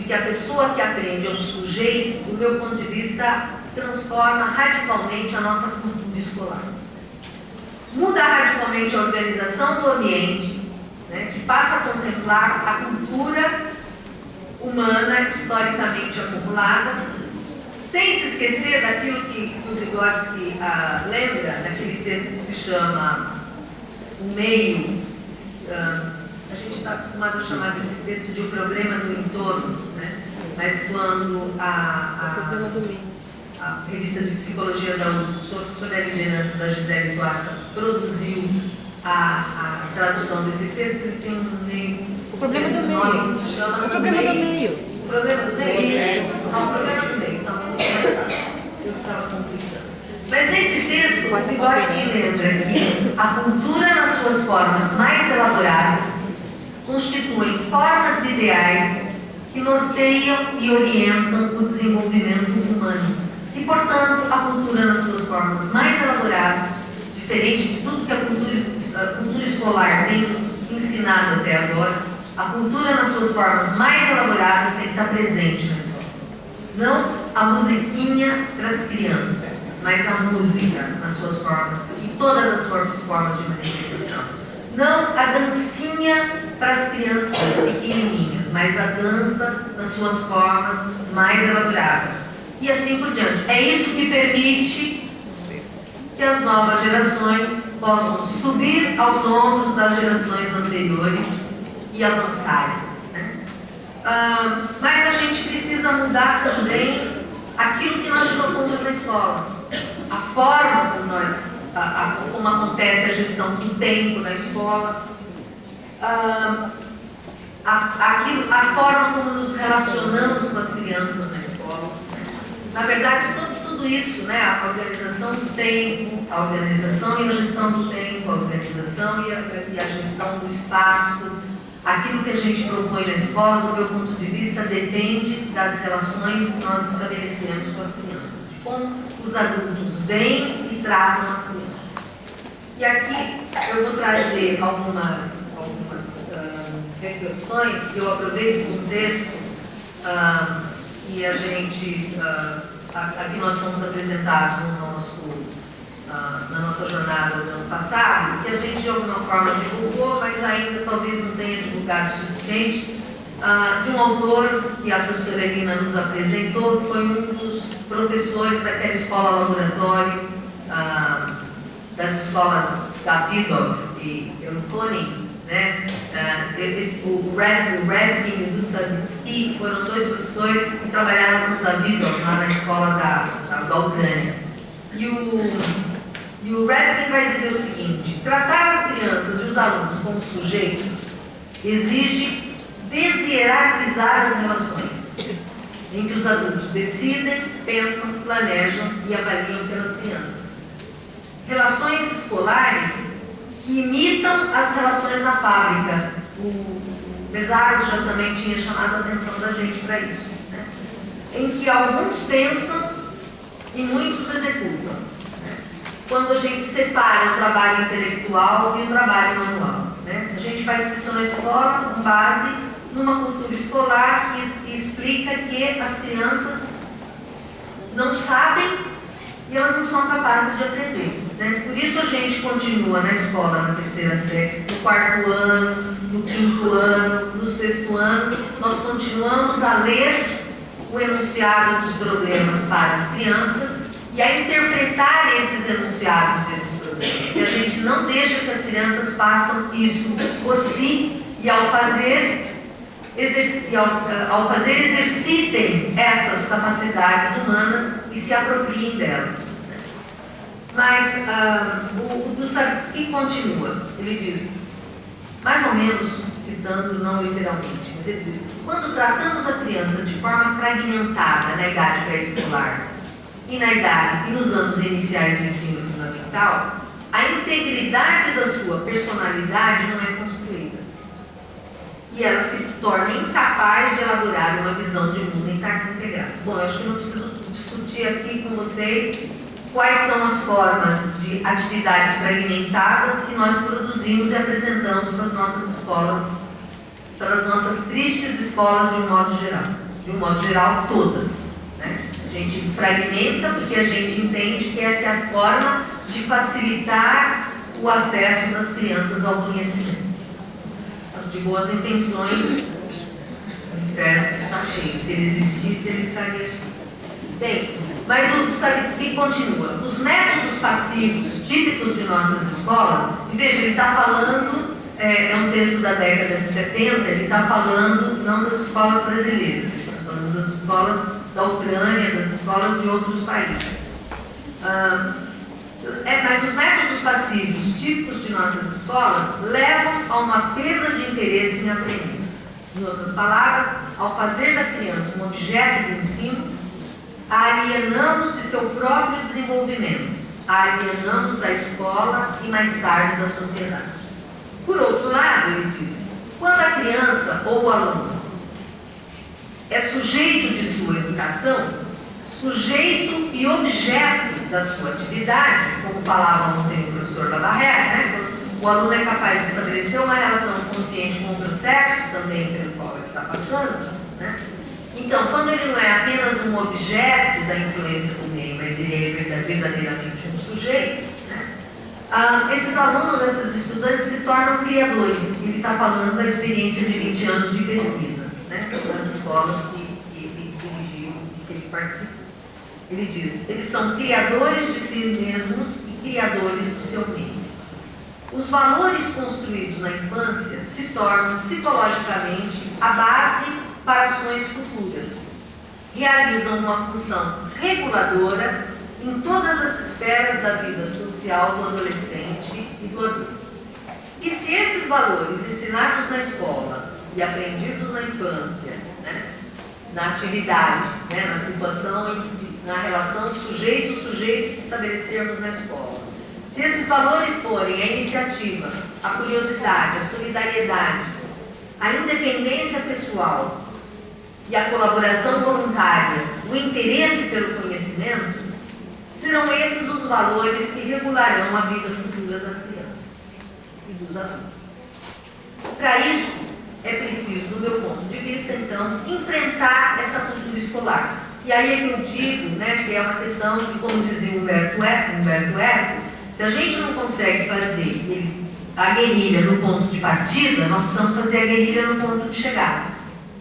[SPEAKER 3] que a pessoa que aprende é um sujeito, do meu ponto de vista, transforma radicalmente a nossa cultura escolar. Muda radicalmente a organização do ambiente, né, que passa a contemplar a cultura humana historicamente acumulada, sem se esquecer daquilo que o Vygotsky lembra, naquele texto que se chama O Meio. A gente está acostumado a chamar desse texto de O Problema do Entorno, né? Mas quando a revista de psicologia da USP, sob a liderança da Gisele Guassa, produziu a tradução desse texto, ele tem um meio.
[SPEAKER 4] O problema do meio.
[SPEAKER 3] Que se chama
[SPEAKER 4] O problema do meio.
[SPEAKER 3] O problema do meio? O problema do meio. Então, eu estava complicando. Mas nesse texto, o Vygotsky lembra que a cultura, nas suas formas mais elaboradas, constituem formas ideais que norteiam e orientam o desenvolvimento humano. E, portanto, a cultura, nas suas formas mais elaboradas, diferente de tudo que a cultura escolar tem nos ensinado até agora, a cultura, nas suas formas mais elaboradas, tem que estar presente na escola. Não a musiquinha para as crianças, mas a música nas suas formas, em todas as formas de manifestação. Não a dancinha para as crianças pequenininhas, mas a dança nas suas formas mais elaboradas. E assim por diante. É isso que permite que as novas gerações possam subir aos ombros das gerações anteriores e avançarem, né? Mas a gente precisa mudar também aquilo que nós propomos na escola. A forma como acontece a gestão do tempo na escola, a forma como nos relacionamos com as crianças na escola. Na verdade, tudo isso, né, a organização do tempo, a organização e a gestão do tempo, a organização e a gestão do espaço, aquilo que a gente propõe na escola, do meu ponto de vista, depende das relações que nós estabelecemos com as crianças, de como os adultos veem e tratam as crianças. E aqui eu vou trazer algumas reflexões que eu aproveito do texto e a gente, aqui nós fomos apresentados na nossa jornada no ano passado, que a gente de alguma forma divulgou, mas ainda talvez não tenha divulgado o suficiente, de um autor que a professora Elina nos apresentou, que foi um dos professores daquela escola laboratório, das escolas Davidov e Eutônia, né? O Redkin e o Savitsky foram dois professores que trabalharam com o Davidov lá na escola da Ucrânia. E o Redkin vai dizer o seguinte: tratar as crianças e os alunos como sujeitos exige deshierarquizar as relações, em que os adultos decidem, pensam, planejam e avaliam pelas crianças. Relações escolares que imitam as relações na fábrica. O Besardi já também tinha chamado a atenção da gente para isso, né? Em que alguns pensam e muitos executam, né? Quando a gente separa o trabalho intelectual e o trabalho manual, né? A gente faz isso na escola com base numa cultura escolar que explica que as crianças não sabem e elas não são capazes de aprender, né? Por isso a gente continua na escola, na terceira série, no quarto ano, no quinto ano, no sexto ano, nós continuamos a ler o enunciado dos problemas para as crianças e a interpretar esses enunciados desses problemas. E a gente não deixa que as crianças façam isso por si e ao fazer exercitem essas capacidades humanas e se apropriem delas. Mas o Dostoiévski continua, ele diz, mais ou menos citando, não literalmente, mas ele diz: quando tratamos a criança de forma fragmentada na idade pré-escolar e na idade e nos anos iniciais do ensino fundamental, a integridade da sua personalidade não é construída. e ela se torna incapaz de elaborar uma visão de mundo integrado. Bom, eu acho que não preciso discutir aqui com vocês quais são as formas de atividades fragmentadas que nós produzimos e apresentamos para as nossas escolas, para as nossas tristes escolas de um modo geral. De um modo geral, todas. Né? A gente fragmenta porque a gente entende que essa é a forma de facilitar o acesso das crianças ao conhecimento. As de boas intenções, o inferno está cheio. Se ele existisse, ele estaria cheio. Bem, mas o Savitsky continua. Os métodos passivos típicos de nossas escolas, e veja, ele está falando, é um texto da década de 70, ele está falando não das escolas brasileiras, ele está falando das escolas da Ucrânia, das escolas de outros países. Mas os métodos passivos típicos de nossas escolas levam a uma perda de interesse em aprender. Em outras palavras, ao fazer da criança um objeto do ensino, a alienamos de seu próprio desenvolvimento, a alienamos da escola e mais tarde da sociedade. Por outro lado, ele diz, quando a criança ou o aluno é sujeito de sua educação, sujeito e objeto da sua atividade, como falava ontem o professor Labarrère, né? O aluno é capaz de estabelecer uma relação consciente com o processo, também pelo qual ele está passando, né? Então, quando ele não é apenas um objeto da influência do meio, mas ele é verdadeiramente um sujeito, né? Esses alunos, esses estudantes se tornam criadores. Ele está falando da experiência de 20 anos de pesquisa, né? Nas escolas que ele dirigiu e que ele participou. Ele diz, eles são criadores de si mesmos e criadores do seu meio. Os valores construídos na infância se tornam psicologicamente a base para ações futuras. Realizam uma função reguladora em todas as esferas da vida social do adolescente e do adulto. E se esses valores ensinados na escola e aprendidos na infância, né, na atividade, né, na situação, na relação sujeito-sujeito que estabelecermos na escola, se esses valores forem a iniciativa, a curiosidade, a solidariedade, a independência pessoal e a colaboração voluntária, o interesse pelo conhecimento, serão esses os valores que regularão a vida futura das crianças e dos adultos. Para isso, é preciso, do meu ponto de vista, então, enfrentar essa cultura escolar. E aí é que eu digo, né, que é uma questão que, como dizia Humberto Eco, se a gente não consegue fazer a guerrilha no ponto de partida, nós precisamos fazer a guerrilha no ponto de chegada.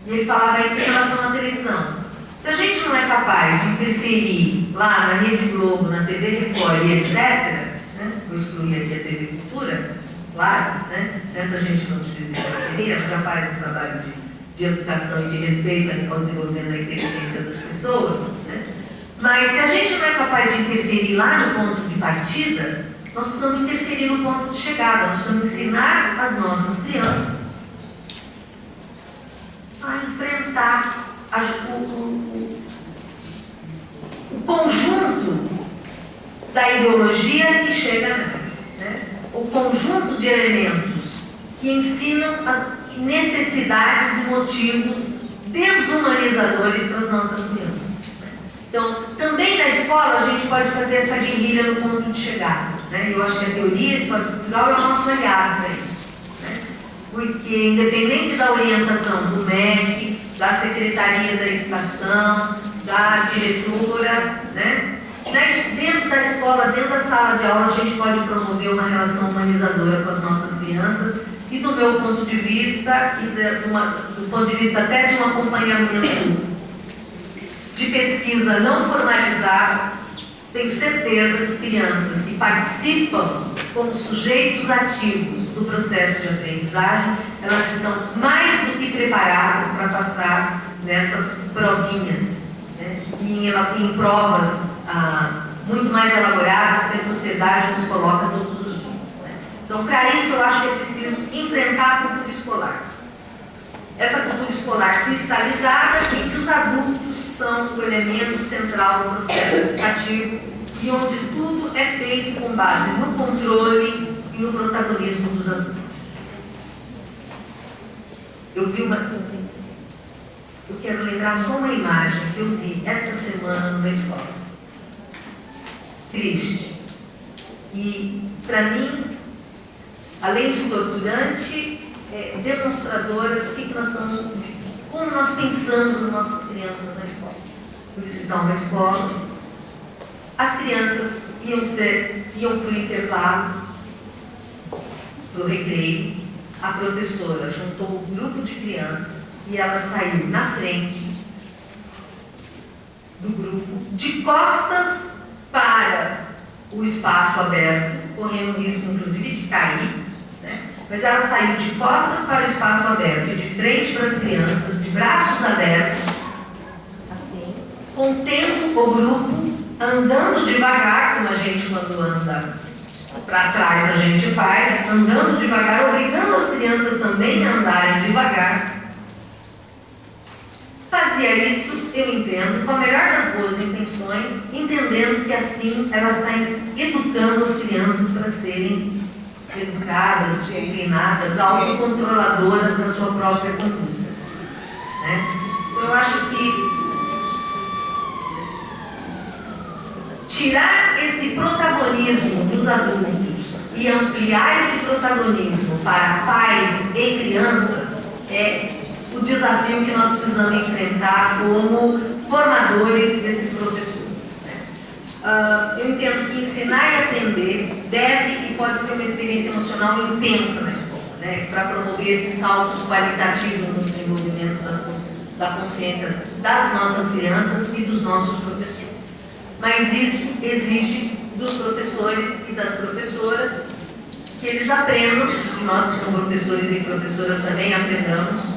[SPEAKER 3] E ele falava isso em relação à televisão. Se a gente não é capaz de interferir lá na Rede Globo, na TV Record e etc., né, vou excluir aqui a TV Cultura, claro, né, nessa gente não precisa interferir, ela já faz um trabalho de educação e de respeito ao desenvolvimento da inteligência das pessoas, né? Mas se a gente não é capaz de interferir lá no ponto de partida, nós precisamos interferir no ponto de chegada, nós precisamos ensinar as nossas crianças a enfrentar o conjunto da ideologia que chega nela, né? O conjunto de elementos que ensinam as necessidades e motivos desumanizadores para as nossas crianças. Então, também na escola a gente pode fazer essa guerrilha no ponto de chegada, né? Eu acho que a teoria histórico-cultural é o nosso aliado para isso, né? Porque, independente da orientação do MEC, da Secretaria da Educação, da diretora, né? Dentro da escola, dentro da sala de aula, a gente pode promover uma relação humanizadora com as nossas crianças e, do meu ponto de vista, e do ponto de vista até de um acompanhamento de pesquisa não formalizada, tenho certeza que crianças que participam como sujeitos ativos do processo de aprendizagem, elas estão mais do que preparadas para passar nessas provinhas, né? E em provas muito mais elaboradas que a sociedade nos coloca todos os dias, né? Então, para isso, eu acho que é preciso enfrentar a cultura escolar. Essa cultura escolar cristalizada em que os adultos são o elemento central do processo educativo e onde tudo é feito com base no controle e no protagonismo dos adultos. eu quero lembrar só uma imagem que eu vi esta semana numa escola. Triste. E, para mim, além de torturante, é demonstradora do que nós estamos, como nós pensamos nas nossas crianças na escola. Fui visitar uma escola, as crianças iam para o intervalo, para o recreio, a professora juntou um grupo de crianças e ela saiu na frente do grupo, de costas para o espaço aberto, correndo risco inclusive de cair, né? Mas ela saiu de costas para o espaço aberto e de frente para as crianças, de braços abertos, assim, contendo o grupo, andando devagar, como a gente quando anda para trás a gente faz, andando devagar, obrigando as crianças também a andarem devagar. Fazia isso, eu entendo, com a melhor das boas intenções, entendendo que assim ela está educando as crianças para serem educadas, disciplinadas, autocontroladoras na sua própria conduta, né? Eu acho que tirar esse protagonismo dos adultos e ampliar esse protagonismo para pais e crianças é o desafio que nós precisamos enfrentar como formadores desses professores, né? Eu entendo que ensinar e aprender deve e pode ser uma experiência emocional intensa na escola, né? Para promover esses saltos qualitativos no desenvolvimento da consciência das nossas crianças e dos nossos professores. Mas isso exige dos professores e das professoras que eles aprendam, e nós como professores e professoras também aprendamos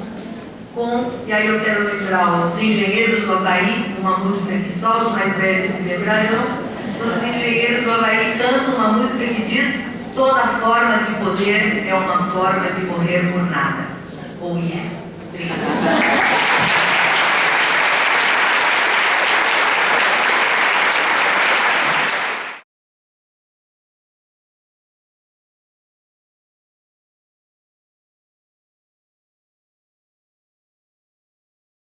[SPEAKER 3] e aí eu quero lembrar os Engenheiros do Havaí, uma música que só os mais velhos se lembrarão, quando os Engenheiros do Havaí cantam uma música que diz: toda forma de poder é uma forma de morrer por nada. Ou é. Obrigada.